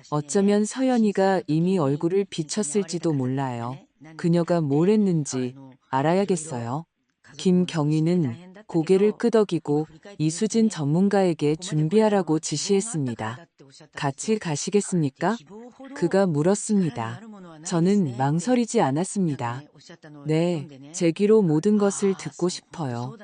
어쩌면 서연이가 이미 얼굴을 비쳤을지도 몰라요. 그녀가 뭘 했는지 알아야겠어요. 김경희는 고개를 끄덕이고 이수진 전문가에게 준비하라고 지시했습니다. 같이 가시겠습니까? 그가 물었습니다. 저는 망설이지 않았습니다. 네, 제 귀로 모든 것을 듣고 싶어요.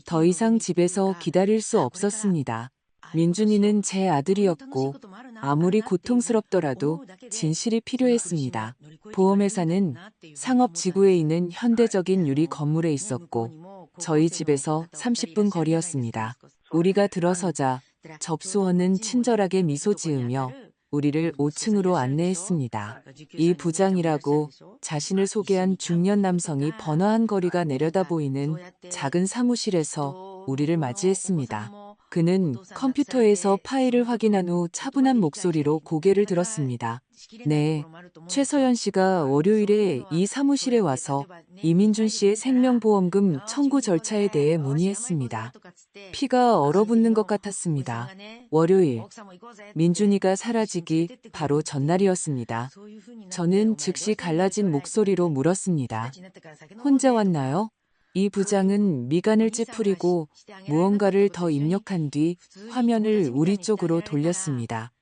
더 이상 집에서 기다릴 수 없었습니다. 민준이는 제 아들이었고 아무리 고통스럽더라도 진실이 필요했습니다. 보험회사는 상업지구에 있는 현대적인 유리 건물에 있었고 저희 집에서 30분 거리였습니다. 우리가 들어서자 접수원은 친절하게 미소 지으며 우리를 5층으로 안내했습니다. 이 부장이라고 자신을 소개한 중년 남성이 번화한 거리가 내려다 보이는 작은 사무실에서 우리를 맞이했습니다. 그는 컴퓨터에서 파일을 확인한 후 차분한 목소리로 고개를 들었습니다. 네, 최서연 씨가 월요일에 이 사무실에 와서 이민준 씨의 생명보험금 청구 절차에 대해 문의했습니다. 피가 얼어붙는 것 같았습니다. 월요일, 민준이가 사라지기 바로 전날이었습니다. 저는 즉시 갈라진 목소리로 물었습니다. 혼자 왔나요? 이 부장은 미간을 찌푸리고 무언가를 더 입력한 뒤 화면을 우리 쪽으로 돌렸습니다.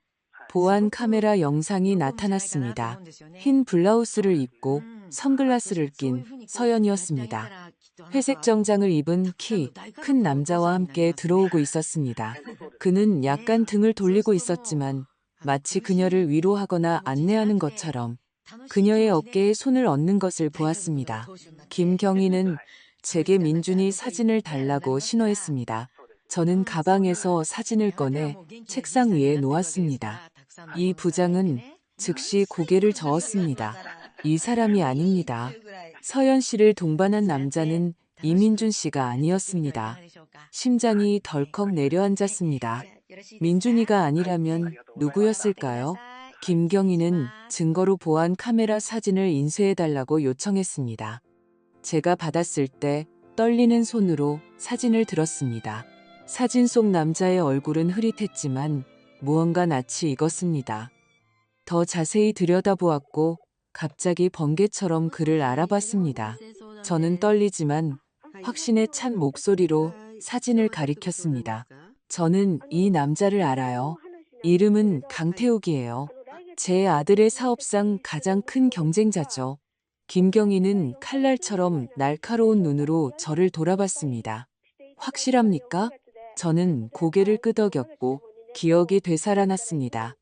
보안 카메라 영상이 나타났습니다. 흰 블라우스를 입고 선글라스를 낀 서연이었습니다. 회색 정장을 입은 키 큰 남자와 함께 들어오고 있었습니다. 그는 약간 등을 돌리고 있었지만 마치 그녀를 위로하거나 안내하는 것처럼 그녀의 어깨에 손을 얹는 것을 보았습니다. 김경희는 제게 민준이 사진을 달라고 신호했습니다. 저는 가방에서 사진을 꺼내 책상 위에 놓았습니다. 이 부장은 즉시 고개를 저었습니다. 이 사람이 아닙니다. 서연 씨를 동반한 남자는 이민준 씨가 아니었습니다. 심장이 덜컥 내려앉았습니다. 민준이가 아니라면 누구였을까요? 김경희는 증거로 보안 카메라 사진을 인쇄해달라고 요청했습니다. 제가 받았을 때 떨리는 손으로 사진을 들었습니다. 사진 속 남자의 얼굴은 흐릿했지만 무언가 낯이 익었습니다. 더 자세히 들여다보았고 갑자기 번개처럼 그를 알아봤습니다. 저는 떨리지만 확신에 찬 목소리로 사진을 가리켰습니다. 저는 이 남자를 알아요. 이름은 강태욱이에요. 제 아들의 사업상 가장 큰 경쟁자죠. 김경희는 칼날처럼 날카로운 눈으로 저를 돌아봤습니다. 확실합니까? 저는 고개를 끄덕였고 기억이 되살아났습니다.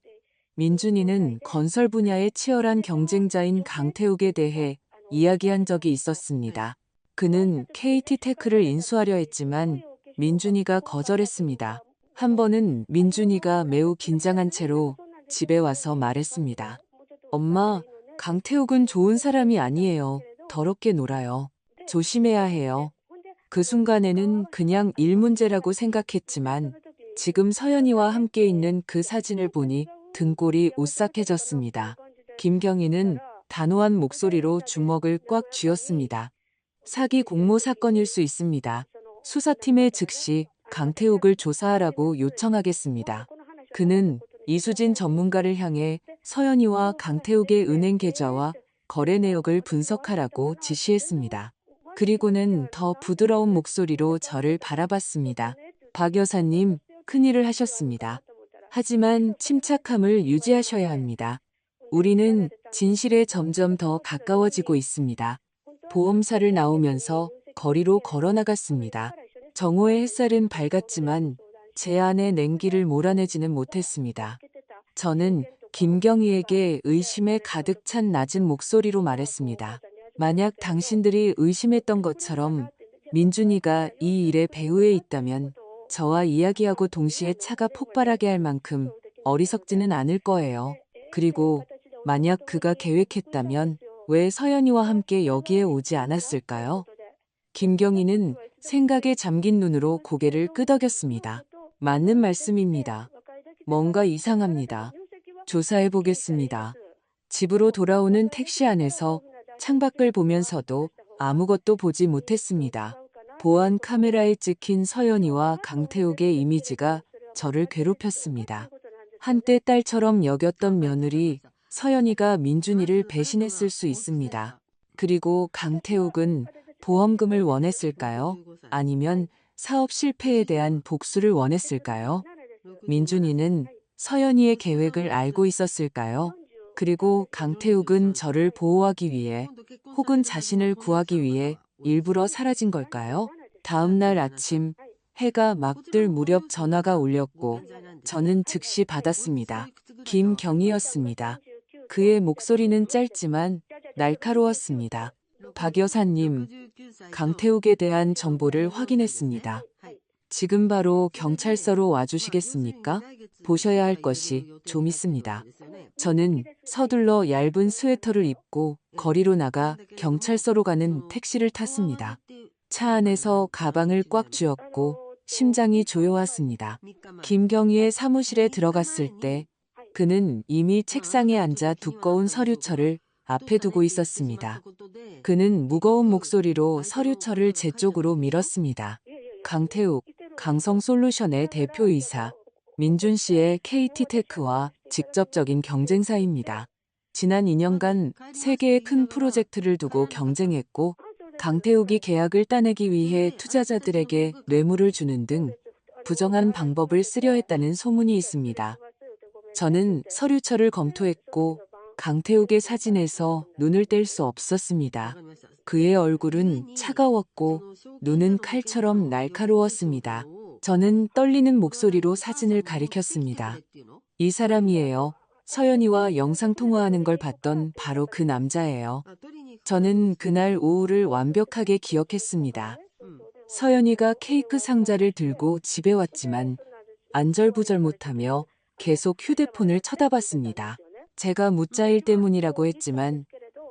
민준이는 건설 분야의 치열한 경쟁자인 강태욱에 대해 이야기한 적이 있었습니다. 그는 KT테크를 인수하려 했지만 민준이가 거절했습니다. 한 번은 민준이가 매우 긴장한 채로 집에 와서 말했습니다. 엄마, 강태욱은 좋은 사람이 아니에요. 더럽게 놀아요. 조심해야 해요. 그 순간에는 그냥 일 문제라고 생각했지만 지금 서연이와 함께 있는 그 사진을 보니 등골이 오싹해졌습니다. 김경희는 단호한 목소리로 주먹을 꽉 쥐었습니다. 사기 공모 사건일 수 있습니다. 수사팀에 즉시 강태욱을 조사하라고 요청하겠습니다. 그는 이수진 전문가를 향해 서연이와 강태욱의 은행 계좌와 거래 내역을 분석하라고 지시했습니다. 그리고는 더 부드러운 목소리로 저를 바라봤습니다. 박 여사님, 큰일을 하셨습니다. 하지만 침착함을 유지하셔야 합니다. 우리는 진실에 점점 더 가까워지고 있습니다. 보험사를 나오면서 거리로 걸어나갔습니다. 정오의 햇살은 밝았지만 제 안에 냉기를 몰아내지는 못했습니다. 저는 김경희에게 의심에 가득 찬 낮은 목소리로 말했습니다. 만약 당신들이 의심했던 것처럼 민준이가 이 일의 배후에 있다면 저와 이야기하고 동시에 차가 폭발하게 할 만큼 어리석지는 않을 거예요. 그리고 만약 그가 계획했다면 왜 서연이와 함께 여기에 오지 않았을까요? 김경희는 생각에 잠긴 눈으로 고개를 끄덕였습니다. 맞는 말씀입니다. 뭔가 이상합니다. 조사해 보겠습니다. 집으로 돌아오는 택시 안에서 창밖을 보면서도 아무것도 보지 못했습니다. 보안 카메라에 찍힌 서연이와 강태욱의 이미지가 저를 괴롭혔습니다. 한때 딸처럼 여겼던 며느리 서연이가 민준이를 배신했을 수 있습니다. 그리고 강태욱은 보험금을 원했을까요? 아니면 사업 실패에 대한 복수를 원했을까요? 민준이는 서연이의 계획을 알고 있었을까요? 그리고 강태욱은 저를 보호하기 위해 혹은 자신을 구하기 위해 일부러 사라진 걸까요? 다음 날 아침 해가 막 뜰 무렵 전화가 울렸고 저는 즉시 받았습니다. 김경희였습니다. 그의 목소리는 짧지만 날카로웠습니다. 박 여사님, 강태욱에 대한 정보를 확인했습니다. 지금 바로 경찰서로 와주시겠습니까? 보셔야 할 것이 좀 있습니다. 저는 서둘러 얇은 스웨터를 입고 거리로 나가 경찰서로 가는 택시를 탔습니다. 차 안에서 가방을 꽉 쥐었고 심장이 조여왔습니다. 김경희의 사무실에 들어갔을 때 그는 이미 책상에 앉아 두꺼운 서류철을 앞에 두고 있었습니다. 그는 무거운 목소리로 서류철을 제 쪽으로 밀었습니다. 강태욱, 강성솔루션의 대표이사, 민준 씨의 KT테크와 직접적인 경쟁사입니다. 지난 2년간 3개의 큰 프로젝트를 두고 경쟁했고 강태욱이 계약을 따내기 위해 투자자들에게 뇌물을 주는 등 부정한 방법을 쓰려 했다는 소문이 있습니다. 저는 서류철을 검토했고 강태욱의 사진에서 눈을 뗄 수 없었습니다. 그의 얼굴은 차가웠고 눈은 칼처럼 날카로웠습니다. 저는 떨리는 목소리로 사진을 가리켰습니다. 이 사람이에요. 서연이와 영상통화하는 걸 봤던 바로 그 남자예요. 저는 그날 오후를 완벽하게 기억했습니다. 서연이가 케이크 상자를 들고 집에 왔지만 안절부절 못하며 계속 휴대폰을 쳐다봤습니다. 제가 무자일 때문이라고 했지만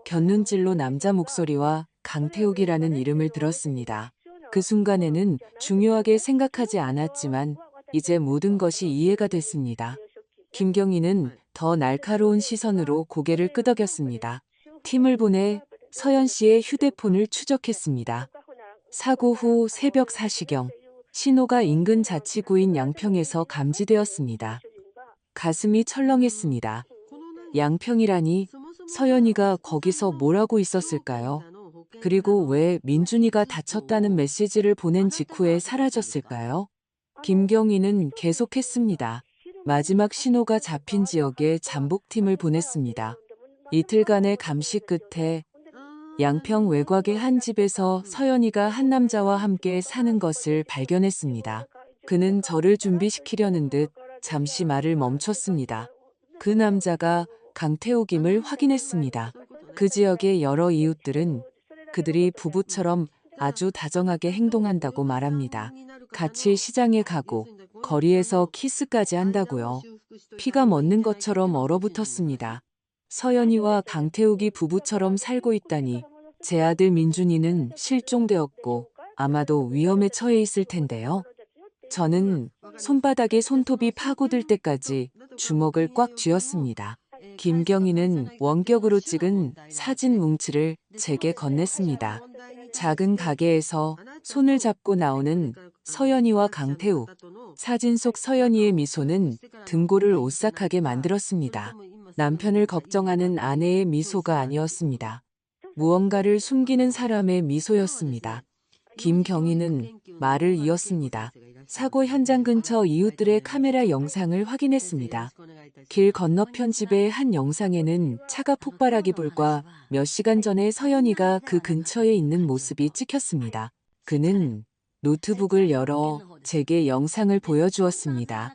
곁눈질로 남자 목소리와 강태욱이라는 이름을 들었습니다. 그 순간에는 중요하게 생각하지 않았지만 이제 모든 것이 이해가 됐습니다. 김경희는 더 날카로운 시선으로 고개를 끄덕였습니다. 팀을 보내 서연 씨의 휴대폰을 추적했습니다. 사고 후 새벽 4시경 신호가 인근 자치구인 양평에서 감지되었습니다. 가슴이 철렁했습니다. 양평이라니 서연이가 거기서 뭘 하고 있었을까요? 그리고 왜 민준이가 다쳤다는 메시지를 보낸 직후에 사라졌을까요? 김경희는 계속했습니다. 마지막 신호가 잡힌 지역에 잠복팀을 보냈습니다. 이틀간의 감시 끝에 양평 외곽의 한 집에서 서연이가 한 남자와 함께 사는 것을 발견했습니다. 그는 저를 준비시키려는 듯 잠시 말을 멈췄습니다. 그 남자가 강태욱임을 확인했습니다. 그 지역의 여러 이웃들은 그들이 부부처럼 아주 다정하게 행동한다고 말합니다. 같이 시장에 가고 거리에서 키스까지 한다고요. 피가 멎는 것처럼 얼어붙었습니다. 서연이와 강태욱이 부부처럼 살고 있다니 제 아들 민준이는 실종되었고 아마도 위험에 처해 있을 텐데요. 저는 손바닥에 손톱이 파고들 때까지 주먹을 꽉 쥐었습니다. 김경희는 원격으로 찍은 사진 뭉치를 제게 건넸습니다. 작은 가게에서 손을 잡고 나오는 서연이와 강태욱. 사진 속 서연이의 미소는 등골을 오싹하게 만들었습니다. 남편을 걱정하는 아내의 미소가 아니었습니다. 무언가를 숨기는 사람의 미소였습니다. 김경희는 말을 이었습니다. 사고 현장 근처 이웃들의 카메라 영상을 확인했습니다. 길 건너편 집의 한 영상에는 차가 폭발하기 불과 몇 시간 전에 서연이가 그 근처에 있는 모습이 찍혔습니다. 그는 노트북을 열어 제게 영상을 보여주었습니다.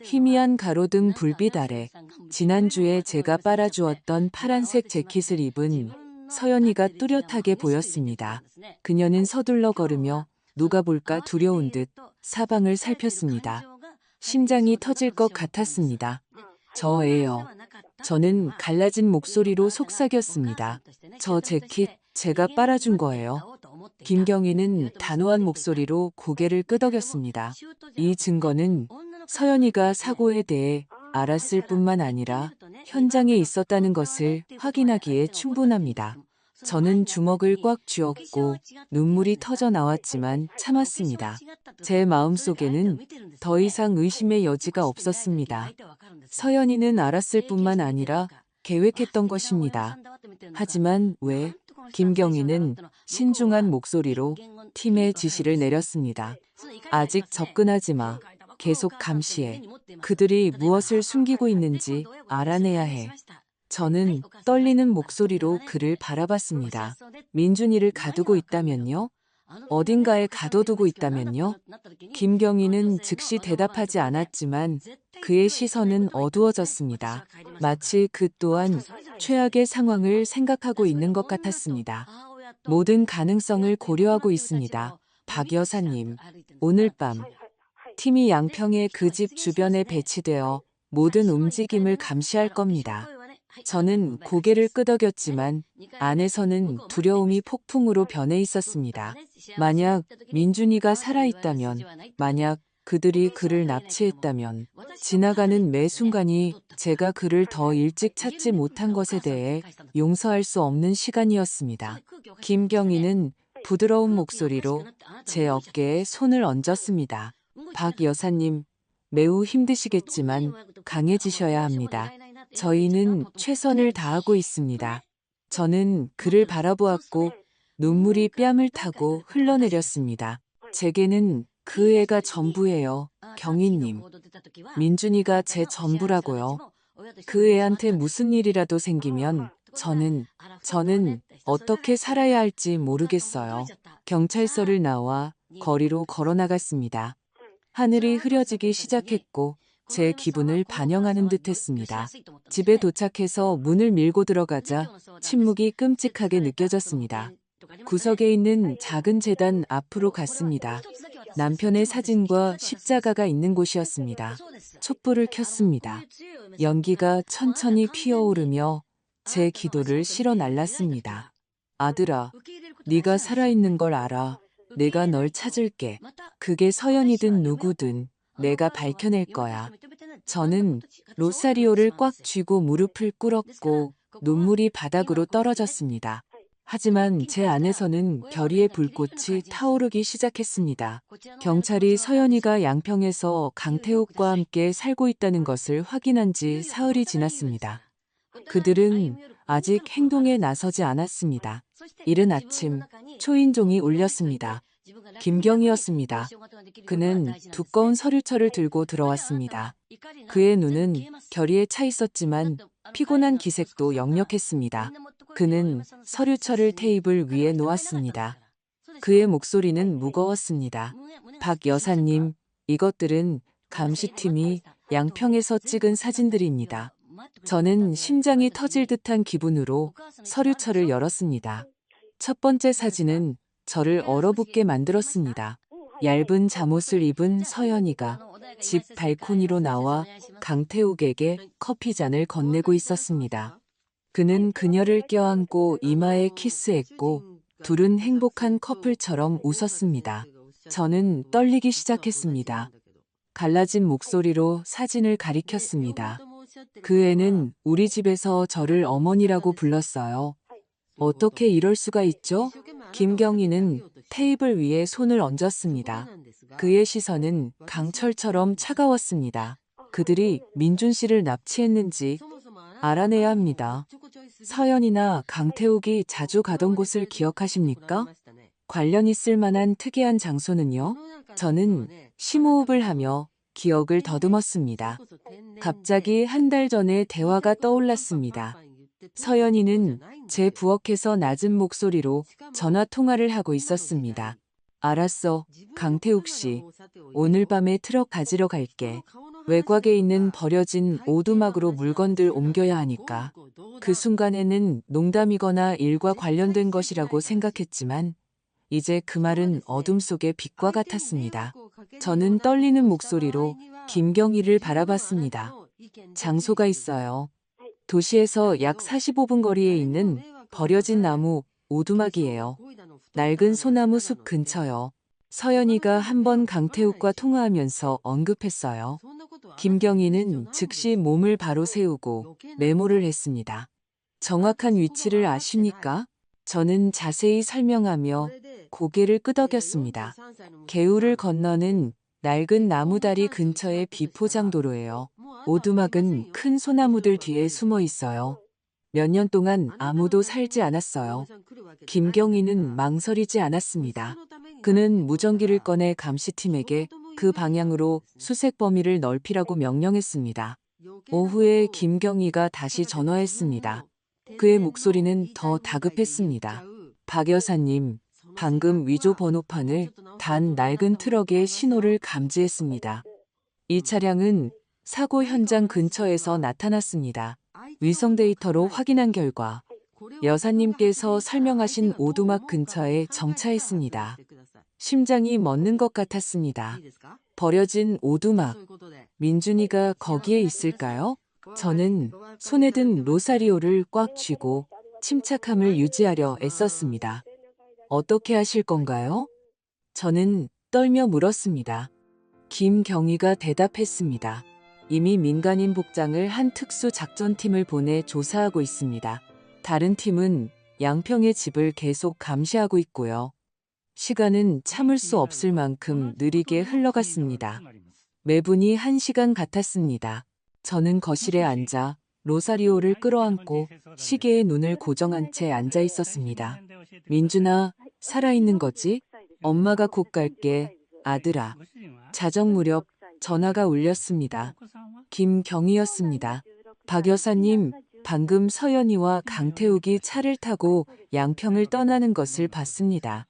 희미한 가로등 불빛 아래 지난주에 제가 빨아주었던 파란색 재킷을 입은 서연이가 뚜렷하게 보였습니다. 그녀는 서둘러 걸으며 누가 볼까 두려운 듯 사방을 살폈습니다. 심장이 터질 것 같았습니다. 저예요. 저는 갈라진 목소리로 속삭였습니다. 저 재킷 제가 빨아준 거예요. 김경희는 단호한 목소리로 고개를 끄덕였습니다. 이 증거는 서연이가 사고에 대해 알았을 뿐만 아니라 현장에 있었다는 것을 확인하기에 충분합니다. 저는 주먹을 꽉 쥐었고 눈물이 터져 나왔지만 참았습니다. 제 마음속에는 더 이상 의심의 여지가 없었습니다. 서연이는 알았을 뿐만 아니라 계획했던 것입니다. 하지만 왜? 김경희는 신중한 목소리로 팀의 지시를 내렸습니다. 아직 접근하지 마. 계속 감시해. 그들이 무엇을 숨기고 있는지 알아내야 해. 저는 떨리는 목소리로 그를 바라봤습니다. 민준이를 가두고 있다면요? 어딘가에 가둬두고 있다면요? 김경희는 즉시 대답하지 않았지만 그의 시선은 어두워졌습니다. 마치 그 또한 최악의 상황을 생각하고 있는 것 같았습니다. 모든 가능성을 고려하고 있습니다. 박 여사님, 오늘 밤 팀이 양평의 그 집 주변에 배치되어 모든 움직임을 감시할 겁니다. 저는 고개를 끄덕였지만 안에서는 두려움이 폭풍으로 변해 있었습니다. 만약 민준이가 살아있다면, 만약 그들이 그를 납치했다면, 지나가는 매 순간이 제가 그를 더 일찍 찾지 못한 것에 대해 용서할 수 없는 시간이었습니다. 김경희는 부드러운 목소리로 제 어깨에 손을 얹었습니다. 박 여사님, 매우 힘드시겠지만 강해지셔야 합니다. 저희는 최선을 다하고 있습니다. 저는 그를 바라보았고 눈물이 뺨을 타고 흘러내렸습니다. 제게는 그 애가 전부예요. 경희님. 민준이가 제 전부라고요. 그 애한테 무슨 일이라도 생기면 저는 어떻게 살아야 할지 모르겠어요. 경찰서를 나와 거리로 걸어 나갔습니다. 하늘이 흐려지기 시작했고 제 기분을 반영하는 듯했습니다. 집에 도착해서 문을 밀고 들어가자 침묵이 끔찍하게 느껴졌습니다. 구석에 있는 작은 제단 앞으로 갔습니다. 남편의 사진과 십자가가 있는 곳이었습니다. 촛불을 켰습니다. 연기가 천천히 피어오르며 제 기도를 실어 날랐습니다. 아들아, 네가 살아있는 걸 알아. 내가 널 찾을게. 그게 서연이든 누구든 내가 밝혀낼 거야. 저는 로사리오를 꽉 쥐고 무릎을 꿇었고 눈물이 바닥으로 떨어졌습니다. 하지만 제 안에서는 결의의 불꽃이 타오르기 시작했습니다. 경찰이 서연이가 양평에서 강태욱과 함께 살고 있다는 것을 확인한 지 사흘이 지났습니다. 그들은 아직 행동에 나서지 않았습니다. 이른 아침 초인종이 울렸습니다. 김경이었습니다. 그는 두꺼운 서류철을 들고 들어왔습니다. 그의 눈은 결의에 차 있었지만 피곤한 기색도 역력했습니다. 그는 서류철을 테이블 위에 놓았습니다. 그의 목소리는 무거웠습니다. 박 여사님, 이것들은 감시팀이 양평에서 찍은 사진들입니다. 저는 심장이 터질 듯한 기분으로 서류철을 열었습니다. 첫 번째 사진은 저를 얼어붙게 만들었습니다. 얇은 잠옷을 입은 서연이가 집 발코니로 나와 강태욱에게 커피잔을 건네고 있었습니다. 그는 그녀를 껴안고 이마에 키스했고 둘은 행복한 커플처럼 웃었습니다. 저는 떨리기 시작했습니다. 갈라진 목소리로 사진을 가리켰습니다. 그 애는 우리 집에서 저를 어머니라고 불렀어요. 어떻게 이럴 수가 있죠? 김경희는 테이블 위에 손을 얹었습니다. 그의 시선은 강철처럼 차가웠습니다. 그들이 민준 씨를 납치했는지 알아내야 합니다. 서연이나 강태욱이 자주 가던 곳을 기억하십니까? 관련 있을 만한 특이한 장소는요? 저는 심호흡을 하며 기억을 더듬었습니다. 갑자기 한 달 전의 대화가 떠올랐습니다. 서연이는 제 부엌에서 낮은 목소리로 전화 통화를 하고 있었습니다. 알았어, 강태욱 씨. 오늘 밤에 트럭 가지러 갈게. 외곽에 있는 버려진 오두막으로 물건들 옮겨야 하니까. 그 순간에는 농담이거나 일과 관련된 것이라고 생각했지만 이제 그 말은 어둠 속의 빛과 같았습니다. 저는 떨리는 목소리로 김경희를 바라봤습니다. 장소가 있어요. 도시에서 약 45분 거리에 있는 버려진 나무 오두막이에요. 낡은 소나무 숲 근처요. 서연이가 한번 강태욱과 통화하면서 언급했어요. 김경희는 즉시 몸을 바로 세우고 메모를 했습니다. 정확한 위치를 아십니까? 저는 자세히 설명하며 고개를 끄덕였습니다. 개울을 건너는 낡은 나무다리 근처의 비포장도로예요. 오두막은 큰 소나무들 뒤에 숨어 있어요. 몇 년 동안 아무도 살지 않았어요. 김경희는 망설이지 않았습니다. 그는 무전기를 꺼내 감시팀에게 그 방향으로 수색 범위를 넓히라고 명령했습니다. 오후에 김경희가 다시 전화했습니다. 그의 목소리는 더 다급했습니다. 박 여사님, 방금 위조 번호판을 단 낡은 트럭의 신호를 감지했습니다. 이 차량은 사고 현장 근처에서 나타났습니다. 위성 데이터로 확인한 결과 여사님께서 설명하신 오두막 근처에 정차했습니다. 심장이 멎는 것 같았습니다. 버려진 오두막. 민준이가 거기에 있을까요? 저는 손에 든 로사리오를 꽉 쥐고 침착함을 유지하려 애썼습니다. 어떻게 하실 건가요? 저는 떨며 물었습니다. 김경희가 대답했습니다. 이미 민간인 복장을 한 특수 작전팀을 보내 조사하고 있습니다. 다른 팀은 양평의 집을 계속 감시하고 있고요. 시간은 참을 수 없을 만큼 느리게 흘러갔습니다. 매분이 1시간 같았습니다. 저는 거실에 앉아 로사리오를 끌어안고 시계에 눈을 고정한 채 앉아 있었습니다. 민준아, 살아있는 거지? 엄마가 곧 갈게, 아들아. 자정 무렵 전화가 울렸습니다. 김경희였습니다. 박 여사님, 방금 서연이와 강태욱이 차를 타고 양평을 떠나는 것을 봤습니다.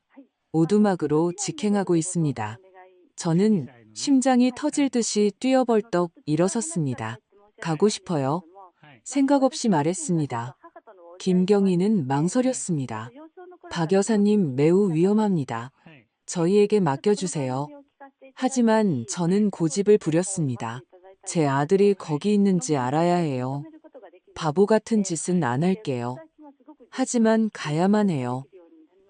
오두막으로 직행하고 있습니다. 저는 심장이 터질 듯이 뛰어벌떡 일어섰습니다. 가고 싶어요. 생각 없이 말했습니다. 김경희는 망설였습니다. 박 여사님 매우 위험합니다. 저희에게 맡겨주세요. 하지만 저는 고집을 부렸습니다. 제 아들이 거기 있는지 알아야 해요. 바보 같은 짓은 안 할게요. 하지만 가야만 해요.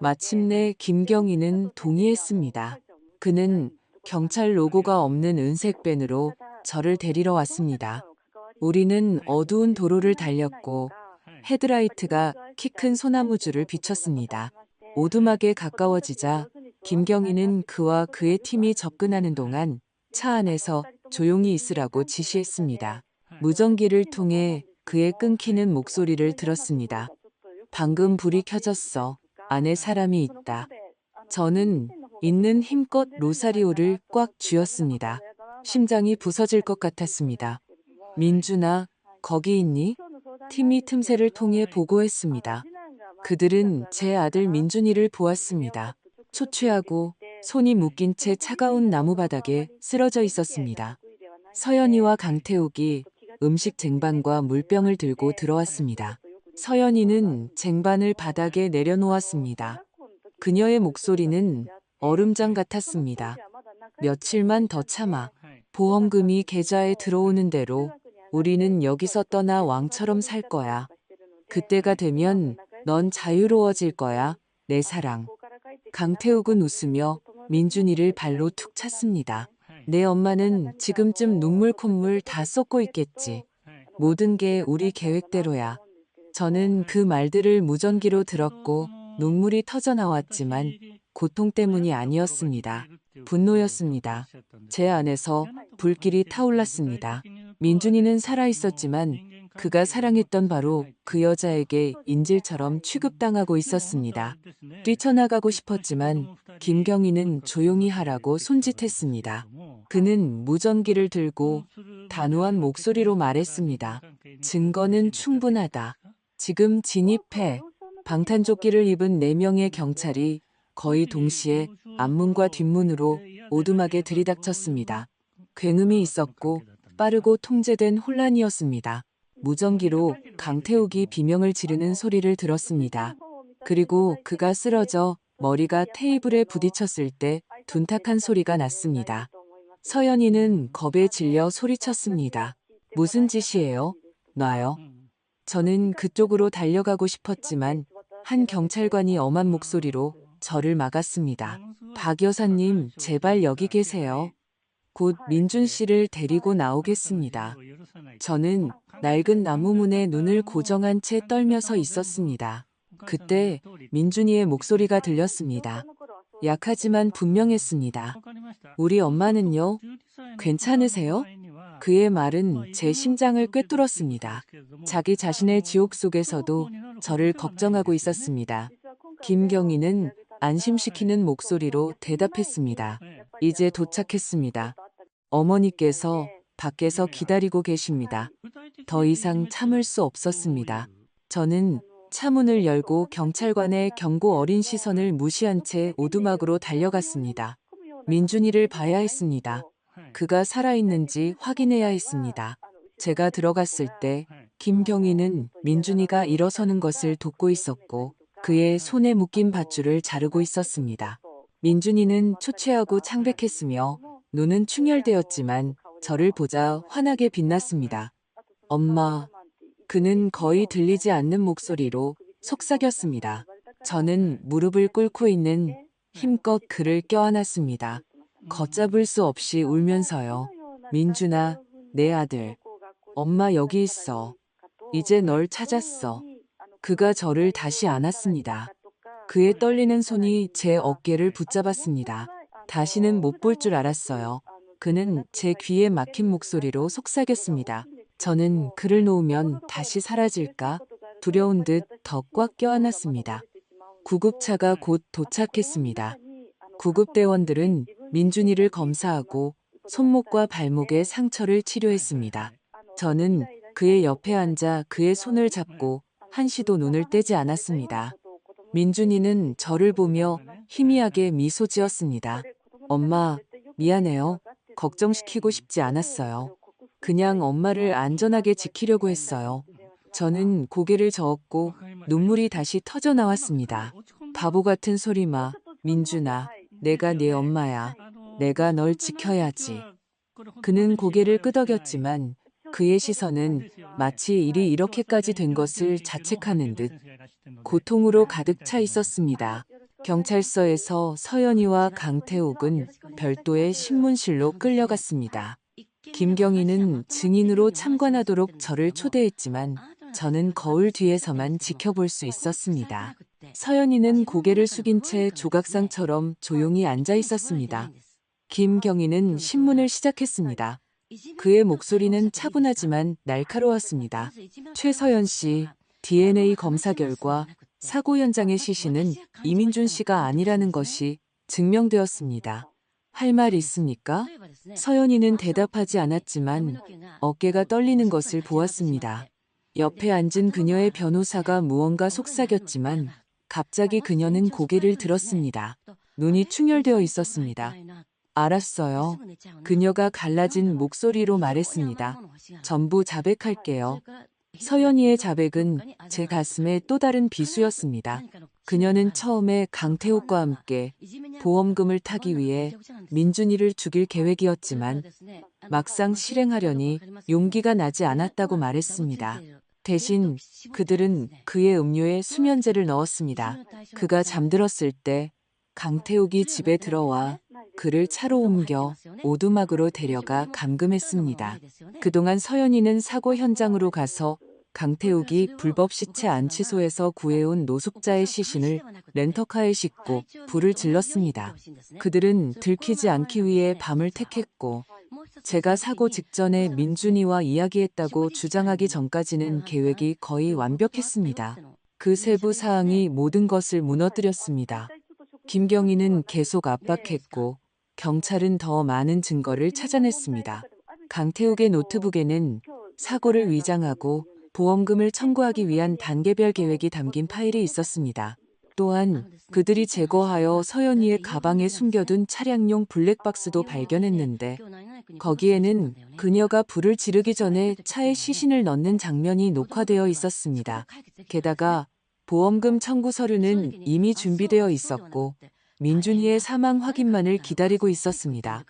마침내 김경희는 동의했습니다. 그는 경찰 로고가 없는 은색 밴으로 저를 데리러 왔습니다. 우리는 어두운 도로를 달렸고 헤드라이트가 키 큰 소나무줄을 비췄습니다. 오두막에 가까워지자 김경희는 그와 그의 팀이 접근하는 동안 차 안에서 조용히 있으라고 지시했습니다. 무전기를 통해 그의 끊기는 목소리를 들었습니다. 방금 불이 켜졌어. 안에 사람이 있다. 저는 있는 힘껏 로사리오를 꽉 쥐었습니다. 심장이 부서질 것 같았습니다. 민준아, 거기 있니? 팀이 틈새를 통해 보고했습니다. 그들은 제 아들 민준이를 보았습니다. 초췌하고 손이 묶인 채 차가운 나무바닥에 쓰러져 있었습니다. 서연이와 강태욱이 음식 쟁반과 물병을 들고 들어왔습니다. 서연이는 쟁반을 바닥에 내려놓았습니다. 그녀의 목소리는 얼음장 같았습니다. 며칠만 더 참아. 보험금이 계좌에 들어오는 대로 우리는 여기서 떠나 왕처럼 살 거야. 그때가 되면 넌 자유로워질 거야, 내 사랑. 강태욱은 웃으며 민준이를 발로 툭 찼습니다. 내 엄마는 지금쯤 눈물 콧물 다 쏟고 있겠지. 모든 게 우리 계획대로야. 저는 그 말들을 무전기로 들었고 눈물이 터져 나왔지만 고통 때문이 아니었습니다. 분노였습니다. 제 안에서 불길이 타올랐습니다. 민준이는 살아있었지만 그가 사랑했던 바로 그 여자에게 인질처럼 취급당하고 있었습니다. 뛰쳐나가고 싶었지만 김경희는 조용히 하라고 손짓했습니다. 그는 무전기를 들고 단호한 목소리로 말했습니다. 증거는 충분하다. 지금 진입해. 방탄조끼를 입은 4명의 경찰이 거의 동시에 앞문과 뒷문으로 오두막에 들이닥쳤습니다. 굉음이 있었고 빠르고 통제된 혼란이었습니다. 무전기로 강태욱이 비명을 지르는 소리를 들었습니다. 그리고 그가 쓰러져 머리가 테이블에 부딪혔을 때 둔탁한 소리가 났습니다. 서연이는 겁에 질려 소리쳤습니다. 무슨 짓이에요? 놔요. 저는 그쪽으로 달려가고 싶었지만 한 경찰관이 엄한 목소리로 저를 막았습니다. 박 여사님, 제발 여기 계세요. 곧 민준 씨를 데리고 나오겠습니다. 저는 낡은 나무문에 눈을 고정한 채 떨면서 있었습니다. 그때 민준이의 목소리가 들렸습니다. 약하지만 분명했습니다. 우리 엄마는요? 괜찮으세요? 그의 말은 제 심장을 꿰뚫었습니다. 자기 자신의 지옥 속에서도 저를 걱정하고 있었습니다. 김경희는 안심시키는 목소리로 대답했습니다. 이제 도착했습니다. 어머니께서 밖에서 기다리고 계십니다. 더 이상 참을 수 없었습니다. 저는 차문을 열고 경찰관의 경고 어린 시선을 무시한 채 오두막으로 달려갔습니다. 민준이를 봐야 했습니다. 그가 살아있는지 확인해야 했습니다. 제가 들어갔을 때 김경희는 민준이가 일어서는 것을 돕고 있었고 그의 손에 묶인 밧줄을 자르고 있었습니다. 민준이는 초췌하고 창백했으며 눈은 충혈되었지만 저를 보자 환하게 빛났습니다. 엄마. 그는 거의 들리지 않는 목소리로 속삭였습니다. 저는 무릎을 꿇고 있는 힘껏 그를 껴안았습니다. 걷잡을 수 없이 울면서요. 민준아, 내 아들. 엄마 여기 있어. 이제 널 찾았어. 그가 저를 다시 안았습니다. 그의 떨리는 손이 제 어깨를 붙잡았습니다. 다시는 못 볼 줄 알았어요. 그는 제 귀에 막힌 목소리로 속삭였습니다. 저는 그를 놓으면 다시 사라질까? 두려운 듯 더 꽉 껴안았습니다. 구급차가 곧 도착했습니다. 구급대원들은 민준이를 검사하고 손목과 발목에 상처를 치료했습니다. 저는 그의 옆에 앉아 그의 손을 잡고 한시도 눈을 떼지 않았습니다. 민준이는 저를 보며 희미하게 미소 지었습니다. 엄마, 미안해요. 걱정시키고 싶지 않았어요. 그냥 엄마를 안전하게 지키려고 했어요. 저는 고개를 저었고 눈물이 다시 터져 나왔습니다. 바보 같은 소리 마, 민준아. 내가 네 엄마야. 내가 널 지켜야지. 그는 고개를 끄덕였지만 그의 시선은 마치 일이 이렇게까지 된 것을 자책하는 듯 고통으로 가득 차 있었습니다. 경찰서에서 서연이와 강태욱은 별도의 신문실로 끌려갔습니다. 김경희는 증인으로 참관하도록 저를 초대했지만 저는 거울 뒤에서만 지켜볼 수 있었습니다. 서연이는 고개를 숙인 채 조각상처럼 조용히 앉아 있었습니다. 김경희는 신문을 시작했습니다. 그의 목소리는 차분하지만 날카로웠습니다. 최서연 씨, DNA 검사 결과 사고 현장의 시신은 이민준 씨가 아니라는 것이 증명되었습니다. 할 말 있습니까? 서연이는 대답하지 않았지만 어깨가 떨리는 것을 보았습니다. 옆에 앉은 그녀의 변호사가 무언가 속삭였지만 갑자기 그녀는 고개를 들었습니다. 눈이 충혈되어 있었습니다. 알았어요. 그녀가 갈라진 목소리로 말했습니다. 전부 자백할게요. 서연이의 자백은 제 가슴에 또 다른 비수였습니다. 그녀는 처음에 강태욱과 함께 보험금을 타기 위해 민준이를 죽일 계획이었지만 막상 실행하려니 용기가 나지 않았다고 말했습니다. 대신 그들은 그의 음료에 수면제를 넣었습니다. 그가 잠들었을 때 강태욱이 집에 들어와 그를 차로 옮겨 오두막으로 데려가 감금했습니다. 그동안 서연이는 사고 현장으로 가서 강태욱이 불법 시체 안치소에서 구해온 노숙자의 시신을 렌터카에 싣고 불을 질렀습니다. 그들은 들키지 않기 위해 밤을 택했고 제가 사고 직전에 민준이와 이야기했다고 주장하기 전까지는 계획이 거의 완벽했습니다. 그 세부 사항이 모든 것을 무너뜨렸습니다. 김경희는 계속 압박했고 경찰은 더 많은 증거를 찾아냈습니다. 강태욱의 노트북에는 사고를 위장하고 보험금을 청구하기 위한 단계별 계획이 담긴 파일이 있었습니다. 또한 그들이 제거하여 서연이의 가방에 숨겨둔 차량용 블랙박스도 발견했는데 거기에는 그녀가 불을 지르기 전에 차에 시신을 넣는 장면이 녹화되어 있었습니다. 게다가 보험금 청구 서류는 이미 준비되어 있었고 민준이의 사망 확인만을 기다리고 있었습니다.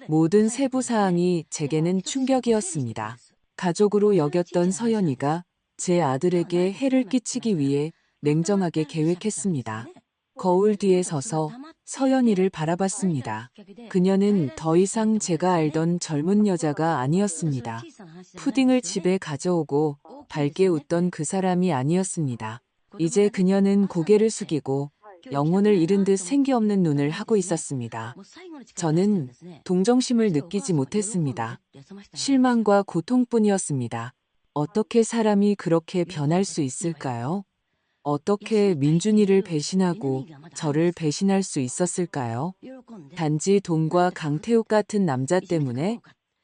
모든 세부 사항이 제게는 충격이었습니다. 가족으로 여겼던 서연이가 제 아들에게 해를 끼치기 위해 냉정하게 계획했습니다. 거울 뒤에 서서 서연이를 바라봤습니다. 그녀는 더 이상 제가 알던 젊은 여자가 아니었습니다. 푸딩을 집에 가져오고 밝게 웃던 그 사람이 아니었습니다. 이제 그녀는 고개를 숙이고 영혼을 잃은 듯 생기 없는 눈을 하고 있었습니다. 저는 동정심을 느끼지 못했습니다. 실망과 고통뿐이었습니다. 어떻게 사람이 그렇게 변할 수 있을까요? 어떻게 민준이를 배신하고 저를 배신할 수 있었을까요? 단지 돈과 강태욱 같은 남자 때문에?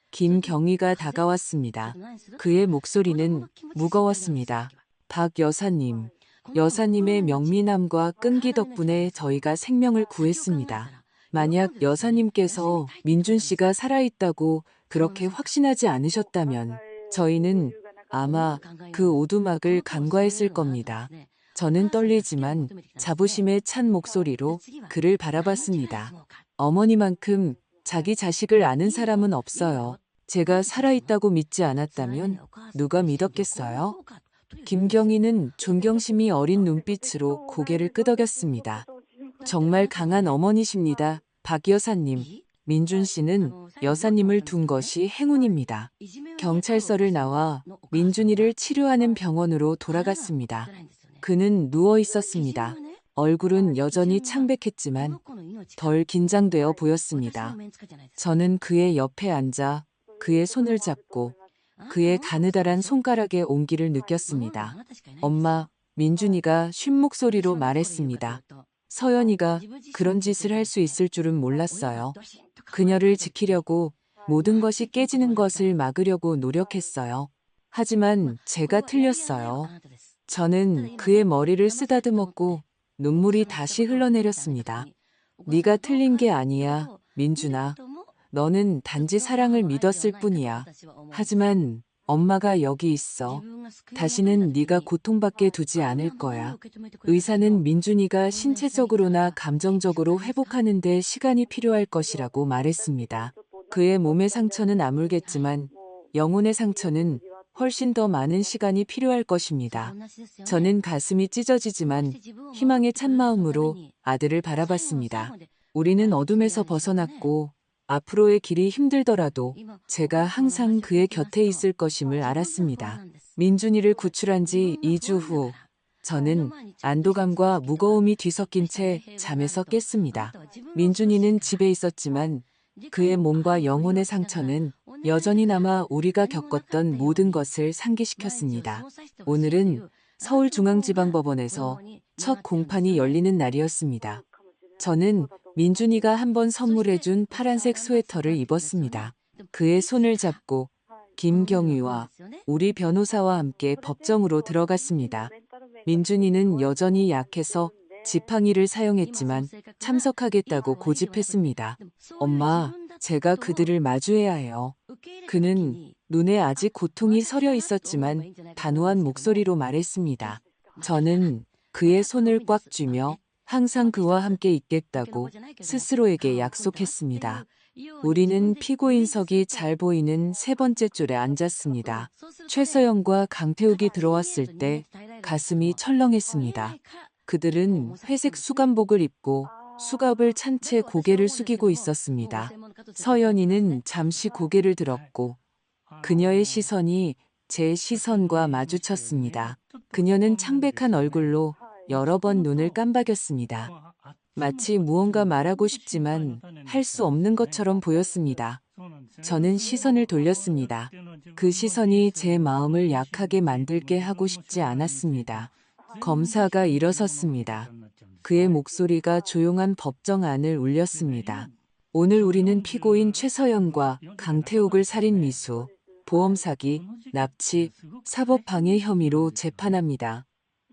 김경희가 다가왔습니다. 그의 목소리는 무거웠습니다. 박 여사님, 여사님의 명민함과 끈기 덕분에 저희가 생명을 구했습니다. 만약 여사님께서 민준 씨가 살아있다고 그렇게 확신하지 않으셨다면 저희는 아마 그 오두막을 간과했을 겁니다. 저는 떨리지만 자부심에 찬 목소리로 그를 바라봤습니다. 어머니만큼 자기 자식을 아는 사람은 없어요. 제가 살아있다고 믿지 않았다면 누가 믿었겠어요? 김경희는 존경심이 어린 눈빛으로 고개를 끄덕였습니다. 정말 강한 어머니십니다. 박 여사님, 민준 씨는 여사님을 둔 것이 행운입니다. 경찰서를 나와 민준이를 치료하는 병원으로 돌아갔습니다. 그는 누워 있었습니다. 얼굴은 여전히 창백했지만 덜 긴장되어 보였습니다. 저는 그의 옆에 앉아 그의 손을 잡고 그의 가느다란 손가락의 온기를 느꼈습니다. 엄마, 민준이가 쉰 목소리로 말했습니다. 서연이가 그런 짓을 할 수 있을 줄은 몰랐어요. 그녀를 지키려고 모든 것이 깨지는 것을 막으려고 노력했어요. 하지만 제가 틀렸어요. 저는 그의 머리를 쓰다듬었고 눈물이 다시 흘러내렸습니다. 네가 틀린 게 아니야, 민준아. 너는 단지 사랑을 믿었을 뿐이야. 하지만 엄마가 여기 있어. 다시는 네가 고통받게 두지 않을 거야. 의사는 민준이가 신체적으로나 감정적으로 회복하는 데 시간이 필요할 것이라고 말했습니다. 그의 몸의 상처는 아물겠지만 영혼의 상처는 훨씬 더 많은 시간이 필요할 것입니다. 저는 가슴이 찢어지지만 희망의 찬마음으로 아들을 바라봤습니다. 우리는 어둠에서 벗어났고 앞으로의 길이 힘들더라도 제가 항상 그의 곁에 있을 것임을 알았습니다. 민준이를 구출한 지 2주 후 저는 안도감과 무거움이 뒤섞인 채 잠에서 깼습니다. 민준이는 집에 있었지만 그의 몸과 영혼의 상처는 여전히 남아 우리가 겪었던 모든 것을 상기시켰습니다. 오늘은 서울중앙지방법원에서 첫 공판이 열리는 날이었습니다. 저는 민준이가 한번 선물해준 파란색 스웨터를 입었습니다. 그의 손을 잡고 김경위와 우리 변호사와 함께 법정으로 들어갔습니다. 민준이는 여전히 약해서 지팡이를 사용했지만 참석하겠다고 고집했습니다. 엄마, 제가 그들을 마주해야 해요. 그는 눈에 아직 고통이 서려 있었지만 단호한 목소리로 말했습니다. 저는 그의 손을 꽉 쥐며 항상 그와 함께 있겠다고 스스로에게 약속했습니다. 우리는 피고인석이 잘 보이는 세 번째 줄에 앉았습니다. 최서영과 강태욱이 들어왔을 때 가슴이 철렁했습니다. 그들은 회색 수감복을 입고 수갑을 찬 채 고개를 숙이고 있었습니다. 서연이는 잠시 고개를 들었고 그녀의 시선이 제 시선과 마주쳤습니다. 그녀는 창백한 얼굴로 여러 번 눈을 깜박였습니다. 마치 무언가 말하고 싶지만 할 수 없는 것처럼 보였습니다. 저는 시선을 돌렸습니다. 그 시선이 제 마음을 약하게 만들게 하고 싶지 않았습니다. 검사가 일어섰습니다. 그의 목소리가 조용한 법정 안을 울렸습니다. 오늘 우리는 피고인 최서연과 강태욱을 살인 미수, 보험 사기, 납치, 사법 방해 혐의로 재판합니다.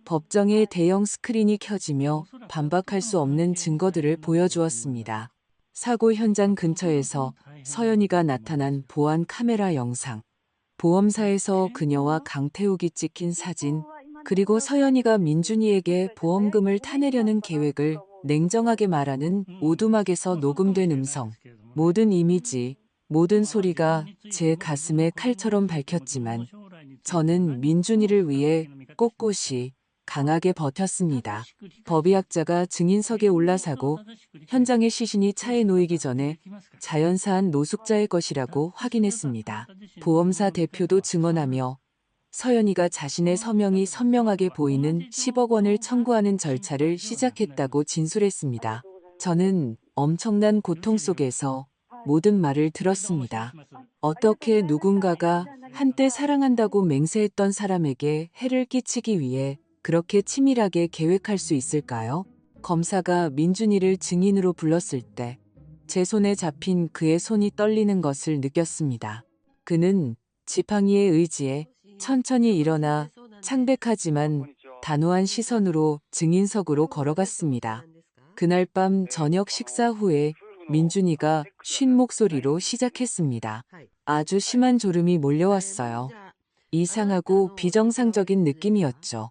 법정에 대형 스크린이 켜지며 반박할 수 없는 증거들을 보여주었습니다. 사고 현장 근처에서 서연이가 나타난 보안 카메라 영상, 보험사에서 그녀와 강태욱이 찍힌 사진, 그리고 서연이가 민준이에게 보험금을 타내려는 계획을 냉정하게 말하는 오두막에서 녹음된 음성, 모든 이미지, 모든 소리가 제 가슴에 칼처럼 밝혔지만 저는 민준이를 위해 꼿꼿이 강하게 버텼습니다. 법의학자가 증인석에 올라서고 현장의 시신이 차에 놓이기 전에 자연사한 노숙자의 것이라고 확인했습니다. 보험사 대표도 증언하며 서연이가 자신의 서명이 선명하게 보이는 10억 원을 청구하는 절차를 시작했다고 진술했습니다. 저는 엄청난 고통 속에서 모든 말을 들었습니다. 어떻게 누군가가 한때 사랑한다고 맹세했던 사람에게 해를 끼치기 위해 그렇게 치밀하게 계획할 수 있을까요? 검사가 민준이를 증인으로 불렀을 때 제 손에 잡힌 그의 손이 떨리는 것을 느꼈습니다. 그는 지팡이의 의지에 천천히 일어나 창백하지만 단호한 시선으로 증인석으로 걸어갔습니다. 그날 밤 저녁 식사 후에 민준이가 쉰 목소리로 시작했습니다. 아주 심한 졸음이 몰려왔어요. 이상하고 비정상적인 느낌이었죠.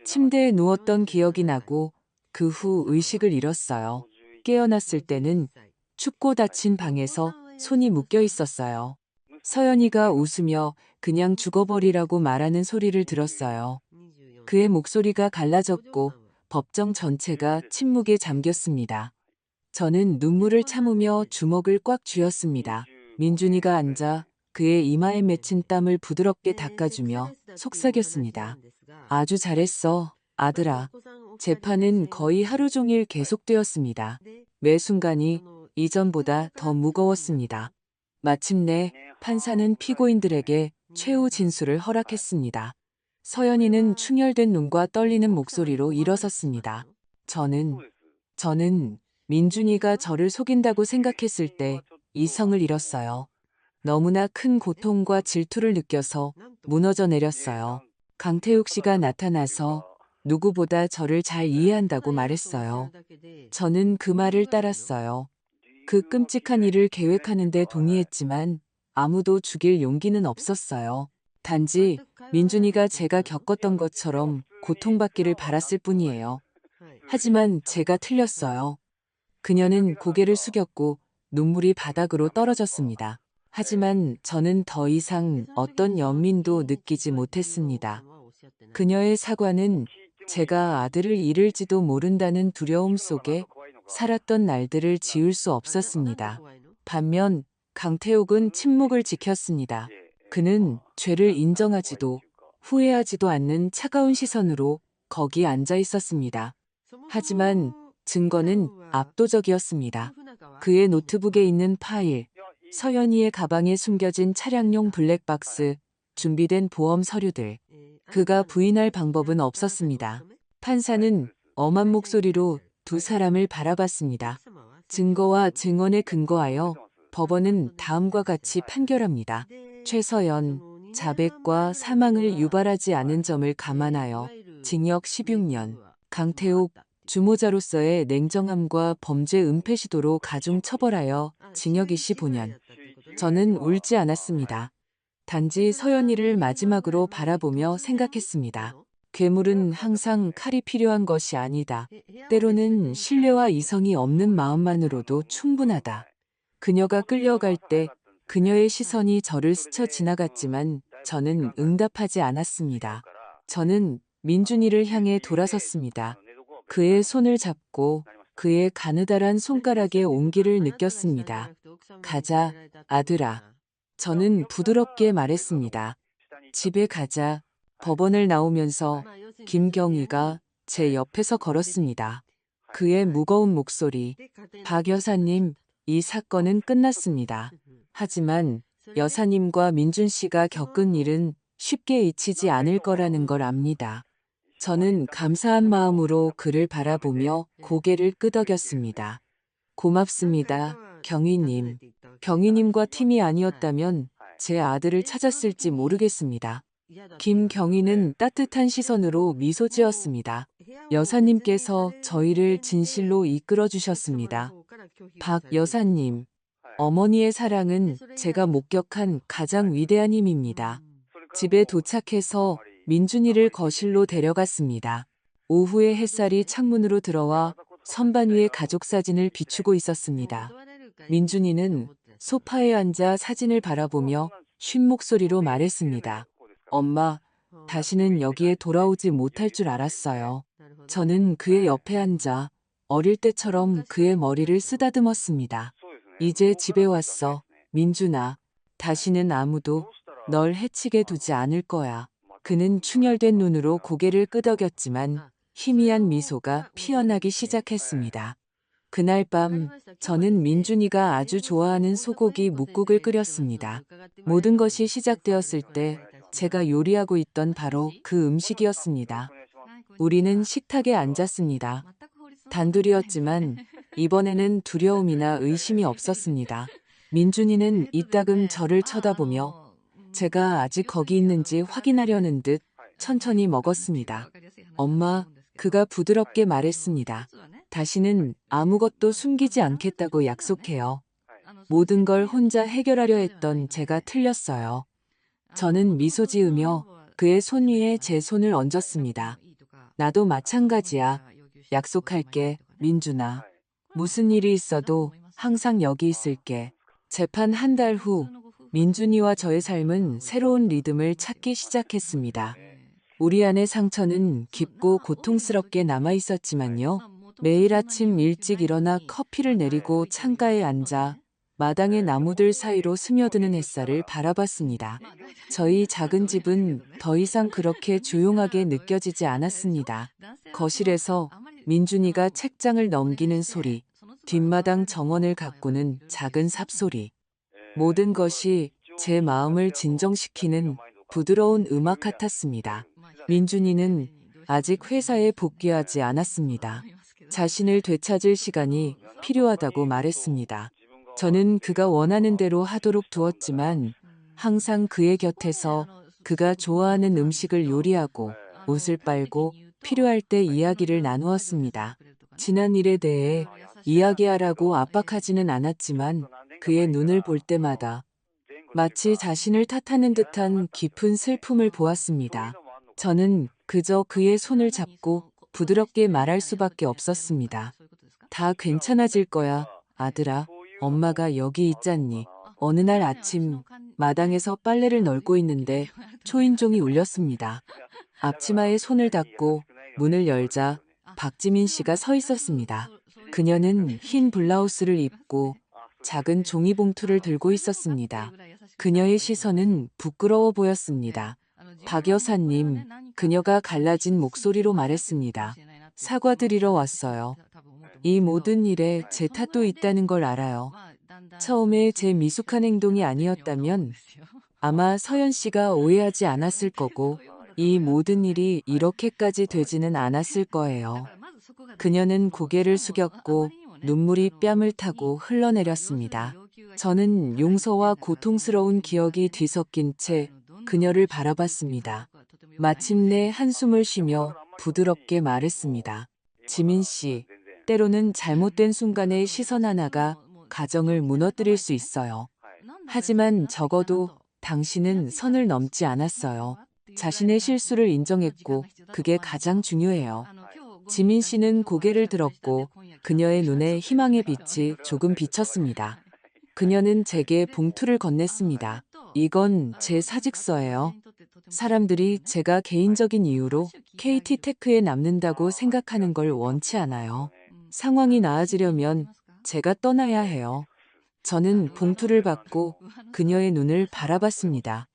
침대에 누웠던 기억이 나고 그 후 의식을 잃었어요. 깨어났을 때는 춥고 닫힌 방에서 손이 묶여 있었어요. 서연이가 웃으며 그냥 죽어버리라고 말하는 소리를 들었어요. 그의 목소리가 갈라졌고 법정 전체가 침묵에 잠겼습니다. 저는 눈물을 참으며 주먹을 꽉 쥐었습니다. 민준이가 앉아 그의 이마에 맺힌 땀을 부드럽게 닦아주며 속삭였습니다. 아주 잘했어, 아들아. 재판은 거의 하루 종일 계속되었습니다. 매 순간이 이전보다 더 무거웠습니다. 마침내 판사는 피고인들에게 최후 진술을 허락했습니다. 서연이는 충혈된 눈과 떨리는 목소리로 일어섰습니다. 저는 민준이가 저를 속인다고 생각했을 때 이성을 잃었어요. 너무나 큰 고통과 질투를 느껴서 무너져 내렸어요. 강태욱 씨가 나타나서 누구보다 저를 잘 이해한다고 말했어요. 저는 그 말을 따랐어요. 그 끔찍한 일을 계획하는데 동의했지만 아무도 죽일 용기는 없었어요. 단지 민준이가 제가 겪었던 것처럼 고통받기를 바랐을 뿐이에요. 하지만 제가 틀렸어요. 그녀는 고개를 숙였고 눈물이 바닥으로 떨어졌습니다. 하지만 저는 더 이상 어떤 연민도 느끼지 못했습니다. 그녀의 사과는 제가 아들을 잃을지도 모른다는 두려움 속에 살았던 날들을 지울 수 없었습니다. 반면 강태욱은 침묵을 지켰습니다. 그는 죄를 인정하지도 후회하지도 않는 차가운 시선으로 거기 앉아 있었습니다. 하지만 증거는 압도적이었습니다. 그의 노트북에 있는 파일, 서연이의 가방에 숨겨진 차량용 블랙박스, 준비된 보험 서류들. 그가 부인할 방법은 없었습니다. 판사는 엄한 목소리로 두 사람을 바라봤습니다. 증거와 증언에 근거하여 법원은 다음과 같이 판결합니다. 최서연, 자백과 사망을 유발하지 않은 점을 감안하여 징역 16년, 강태욱, 주모자로서의 냉정함과 범죄 은폐 시도로 가중 처벌하여 징역 25년. 저는 울지 않았습니다. 단지 서연이를 마지막으로 바라보며 생각했습니다. 괴물은 항상 칼이 필요한 것이 아니다. 때로는 신뢰와 이성이 없는 마음만으로도 충분하다. 그녀가 끌려갈 때 그녀의 시선이 저를 스쳐 지나갔지만 저는 응답하지 않았습니다. 저는 민준이를 향해 돌아섰습니다. 그의 손을 잡고 그의 가느다란 손가락의 온기를 느꼈습니다. 가자, 아들아. 저는 부드럽게 말했습니다. 집에 가자. 법원을 나오면서 김경희가 제 옆에서 걸었습니다. 그의 무거운 목소리. 박 여사님, 이 사건은 끝났습니다. 하지만 여사님과 민준 씨가 겪은 일은 쉽게 잊히지 않을 거라는 걸 압니다. 저는 감사한 마음으로 그를 바라보며 고개를 끄덕였습니다. 고맙습니다, 경희님. 경희님과 팀이 아니었다면 제 아들을 찾았을지 모르겠습니다. 김경희는 따뜻한 시선으로 미소 지었습니다. 여사님께서 저희를 진실로 이끌어 주셨습니다. 박 여사님, 어머니의 사랑은 제가 목격한 가장 위대한 힘입니다. 집에 도착해서 민준이를 거실로 데려갔습니다. 오후의 햇살이 창문으로 들어와 선반 위에 가족 사진을 비추고 있었습니다. 민준이는 소파에 앉아 사진을 바라보며 쉰 목소리로 말했습니다. 엄마, 다시는 여기에 돌아오지 못할 줄 알았어요. 저는 그의 옆에 앉아 어릴 때처럼 그의 머리를 쓰다듬었습니다. 이제 집에 왔어, 민준아. 다시는 아무도 널 해치게 두지 않을 거야. 그는 충혈된 눈으로 고개를 끄덕였지만 희미한 미소가 피어나기 시작했습니다. 그날 밤 저는 민준이가 아주 좋아하는 소고기 뭇국을 끓였습니다. 모든 것이 시작되었을 때 제가 요리하고 있던 바로 그 음식이었습니다. 우리는 식탁에 앉았습니다. 단둘이었지만 이번에는 두려움이나 의심이 없었습니다. 민준이는 이따금 저를 쳐다보며 제가 아직 거기 있는지 확인하려는 듯 천천히 먹었습니다. 엄마, 그가 부드럽게 말했습니다. 다시는 아무것도 숨기지 않겠다고 약속해요. 모든 걸 혼자 해결하려 했던 제가 틀렸어요. 저는 미소 지으며 그의 손 위에 제 손을 얹었습니다. 나도 마찬가지야. 약속할게, 민준아. 무슨 일이 있어도 항상 여기 있을게. 재판 한 달 후, 민준이와 저의 삶은 새로운 리듬을 찾기 시작했습니다. 우리 안의 상처는 깊고 고통스럽게 남아 있었지만요. 매일 아침 일찍 일어나 커피를 내리고 창가에 앉아 마당의 나무들 사이로 스며드는 햇살을 바라봤습니다. 저희 작은 집은 더 이상 그렇게 조용하게 느껴지지 않았습니다. 거실에서 민준이가 책장을 넘기는 소리, 뒷마당 정원을 가꾸는 작은 삽소리. 모든 것이 제 마음을 진정시키는 부드러운 음악 같았습니다. 민준이는 아직 회사에 복귀하지 않았습니다. 자신을 되찾을 시간이 필요하다고 말했습니다. 저는 그가 원하는 대로 하도록 두었지만 항상 그의 곁에서 그가 좋아하는 음식을 요리하고 옷을 빨고 필요할 때 이야기를 나누었습니다. 지난 일에 대해 이야기하라고 압박하지는 않았지만 그의 눈을 볼 때마다 마치 자신을 탓하는 듯한 깊은 슬픔을 보았습니다. 저는 그저 그의 손을 잡고 부드럽게 말할 수밖에 없었습니다. 다 괜찮아질 거야, 아들아. 엄마가 여기 있잖니. 어느 날 아침 마당에서 빨래를 널고 있는데 초인종이 울렸습니다. 앞치마에 손을 닦고 문을 열자 박지민 씨가 서 있었습니다. 그녀는 흰 블라우스를 입고 작은 종이봉투를 들고 있었습니다. 그녀의 시선은 부끄러워 보였습니다. 박 여사님, 그녀가 갈라진 목소리로 말했습니다. 사과드리러 왔어요. 이 모든 일에 제 탓도 있다는 걸 알아요. 처음에 제 미숙한 행동이 아니었다면 아마 서연 씨가 오해하지 않았을 거고 이 모든 일이 이렇게까지 되지는 않았을 거예요. 그녀는 고개를 숙였고 눈물이 뺨을 타고 흘러내렸습니다. 저는 용서와 고통스러운 기억이 뒤섞인 채 그녀를 바라봤습니다. 마침내 한숨을 쉬며 부드럽게 말했습니다. 지민 씨, 때로는 잘못된 순간의 시선 하나가 가정을 무너뜨릴 수 있어요. 하지만 적어도 당신은 선을 넘지 않았어요. 자신의 실수를 인정했고 그게 가장 중요해요. 지민 씨는 고개를 들었고 그녀의 눈에 희망의 빛이 조금 비쳤습니다. 그녀는 제게 봉투를 건넸습니다. 이건 제 사직서예요. 사람들이 제가 개인적인 이유로 KT테크에 남는다고 생각하는 걸 원치 않아요. 상황이 나아지려면 제가 떠나야 해요. 저는 봉투를 받고 그녀의 눈을 바라봤습니다.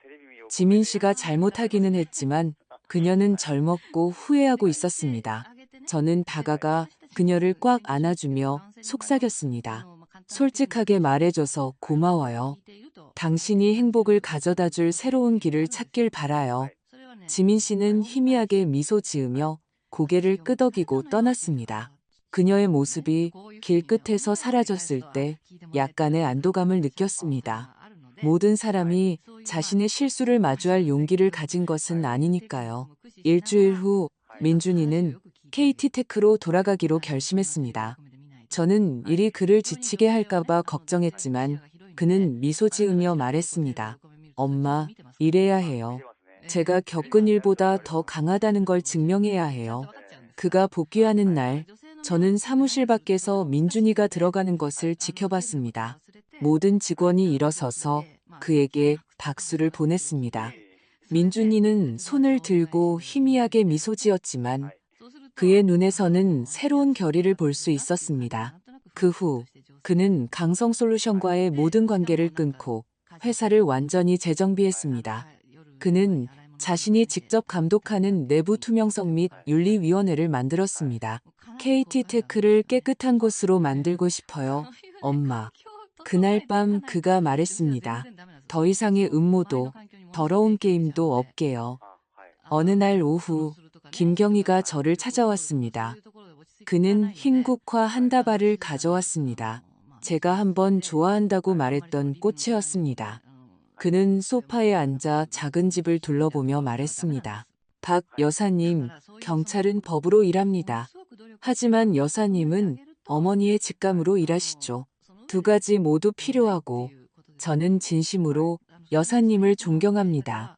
지민 씨가 잘못하기는 했지만 그녀는 젊었고 후회하고 있었습니다. 저는 다가가 그녀를 꽉 안아주며 속삭였습니다. 솔직하게 말해줘서 고마워요. 당신이 행복을 가져다 줄 새로운 길을 찾길 바라요. 지민 씨는 희미하게 미소 지으며 고개를 끄덕이고 떠났습니다. 그녀의 모습이 길끝에서 사라졌을 때 약간의 안도감을 느꼈습니다. 모든 사람이 자신의 실수를 마주할 용기를 가진 것은 아니니까요. 일주일 후 민준이는 KT테크로 돌아가기로 결심했습니다. 저는 일이 그를 지치게 할까봐 걱정했지만 그는 미소 지으며 말했습니다. 엄마, 일해야 해요. 제가 겪은 일보다 더 강하다는 걸 증명해야 해요. 그가 복귀하는 날, 저는 사무실 밖에서 민준이가 들어가는 것을 지켜봤습니다. 모든 직원이 일어서서 그에게 박수를 보냈습니다. 민준이는 손을 들고 희미하게 미소 지었지만 그의 눈에서는 새로운 결의를 볼 수 있었습니다. 그 후 그는 강성솔루션과의 모든 관계를 끊고 회사를 완전히 재정비했습니다. 그는 자신이 직접 감독하는 내부 투명성 및 윤리위원회를 만들었습니다. KT테크를 깨끗한 곳으로 만들고 싶어요, 엄마. 그날 밤 그가 말했습니다. 더 이상의 음모도 더러운 게임도 없게요. 어느 날 오후 김경희가 저를 찾아왔습니다. 그는 흰국화 한 다발을 가져왔습니다. 제가 한번 좋아한다고 말했던 꽃이었습니다. 그는 소파에 앉아 작은 집을 둘러보며 말했습니다. 박 여사님, 경찰은 법으로 일합니다. 하지만 여사님은 어머니의 직감으로 일하시죠. 두 가지 모두 필요하고 저는 진심으로 여사님을 존경합니다.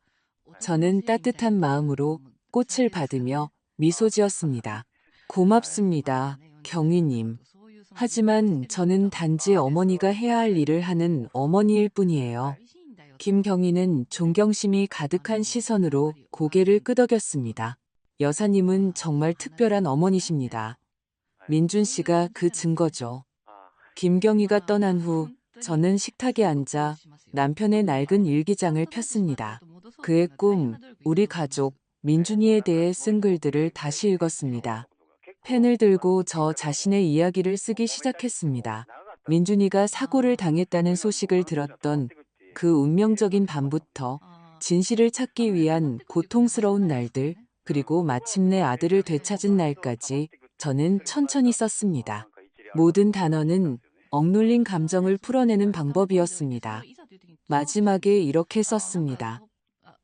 저는 따뜻한 마음으로 꽃을 받으며 미소 지었습니다. 고맙습니다, 경희님. 하지만 저는 단지 어머니가 해야 할 일을 하는 어머니일 뿐이에요. 김경희는 존경심이 가득한 시선으로 고개를 끄덕였습니다. 여사님은 정말 특별한 어머니십니다. 민준 씨가 그 증거죠. 김경희가 떠난 후 저는 식탁에 앉아 남편의 낡은 일기장을 폈습니다. 그의 꿈, 우리 가족, 민준이에 대해 쓴 글들을 다시 읽었습니다. 펜을 들고 저 자신의 이야기를 쓰기 시작했습니다. 민준이가 사고를 당했다는 소식을 들었던 그 운명적인 밤부터 진실을 찾기 위한 고통스러운 날들, 그리고 마침내 아들을 되찾은 날까지 저는 천천히 썼습니다. 모든 단어는 억눌린 감정을 풀어내는 방법이었습니다. 마지막에 이렇게 썼습니다.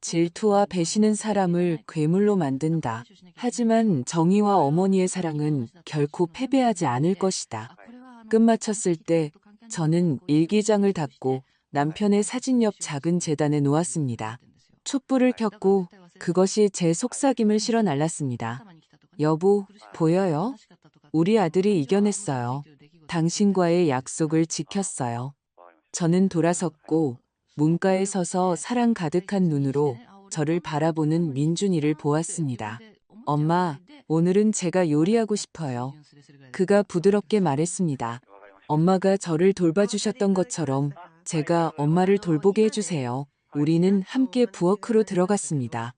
질투와 배신은 사람을 괴물로 만든다. 하지만 정의와 어머니의 사랑은 결코 패배하지 않을 것이다. 끝마쳤을 때 저는 일기장을 닫고 남편의 사진 옆 작은 재단에 놓았습니다. 촛불을 켰고 그것이 제 속삭임을 실어 날랐습니다. 여보, 보여요? 우리 아들이 이겨냈어요. 당신과의 약속을 지켰어요. 저는 돌아섰고 문가에 서서 사랑 가득한 눈으로 저를 바라보는 민준이를 보았습니다. 엄마, 오늘은 제가 요리하고 싶어요. 그가 부드럽게 말했습니다. 엄마가 저를 돌봐주셨던 것처럼 제가 엄마를 돌보게 해주세요. 우리는 함께 부엌으로 들어갔습니다.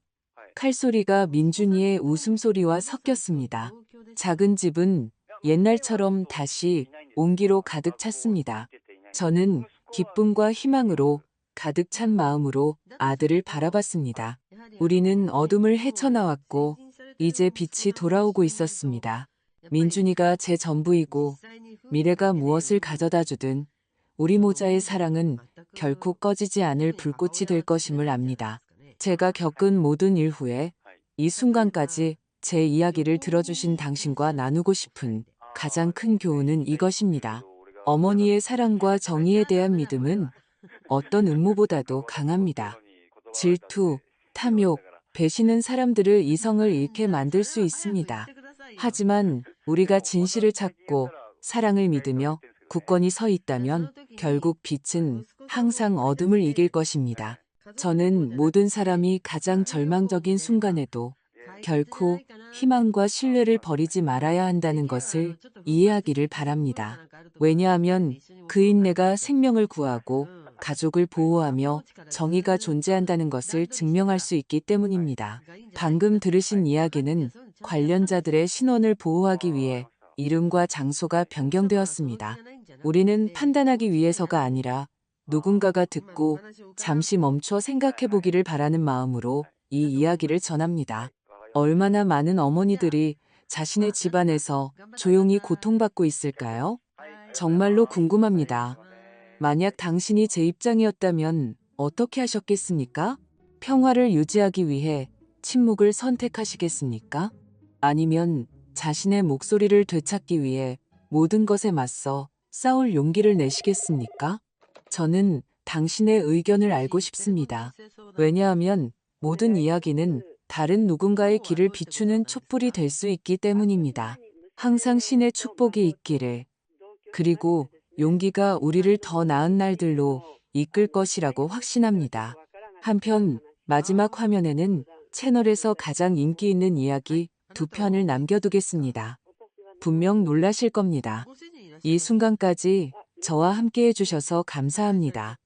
칼소리가 민준이의 웃음소리와 섞였습니다. 작은 집은 옛날처럼 다시 온기로 가득 찼습니다. 저는 기쁨과 희망으로 가득 찬 마음으로 아들을 바라봤습니다. 우리는 어둠을 헤쳐나왔고 이제 빛이 돌아오고 있었습니다. 민준이가 제 전부이고 미래가 무엇을 가져다 주든 우리 모자의 사랑은 결코 꺼지지 않을 불꽃이 될 것임을 압니다. 제가 겪은 모든 일 후에 이 순간까지 제 이야기를 들어주신 당신과 나누고 싶은 가장 큰 교훈은 이것입니다. 어머니의 사랑과 정의에 대한 믿음은 어떤 음모보다도 강합니다. 질투, 탐욕, 배신은 사람들을 이성을 잃게 만들 수 있습니다. 하지만 우리가 진실을 찾고 사랑을 믿으며 굳건히 서 있다면 결국 빛은 항상 어둠을 이길 것입니다. 저는 모든 사람이 가장 절망적인 순간에도 결코 희망과 신뢰를 버리지 말아야 한다는 것을 이해하기를 바랍니다. 왜냐하면 그 인내가 생명을 구하고 가족을 보호하며 정의가 존재한다는 것을 증명할 수 있기 때문입니다. 방금 들으신 이야기는 관련자들의 신원을 보호하기 위해 이름과 장소가 변경되었습니다. 우리는 판단하기 위해서가 아니라 누군가가 듣고 잠시 멈춰 생각해 보기를 바라는 마음으로 이 이야기를 전합니다. 얼마나 많은 어머니들이 자신의 집안에서 조용히 고통받고 있을까요? 정말로 궁금합니다. 만약 당신이 제 입장이었다면 어떻게 하셨겠습니까? 평화를 유지하기 위해 침묵을 선택하시겠습니까? 아니면 자신의 목소리를 되찾기 위해 모든 것에 맞서 싸울 용기를 내시겠습니까? 저는 당신의 의견을 알고 싶습니다. 왜냐하면 모든 이야기는 다른 누군가의 길을 비추는 촛불이 될 수 있기 때문입니다. 항상 신의 축복이 있기를. 그리고 용기가 우리를 더 나은 날들로 이끌 것이라고 확신합니다. 한편 마지막 화면에는 채널에서 가장 인기 있는 이야기 2편을 남겨두겠습니다. 분명 놀라실 겁니다. 이 순간까지 저와 함께 해주셔서 감사합니다.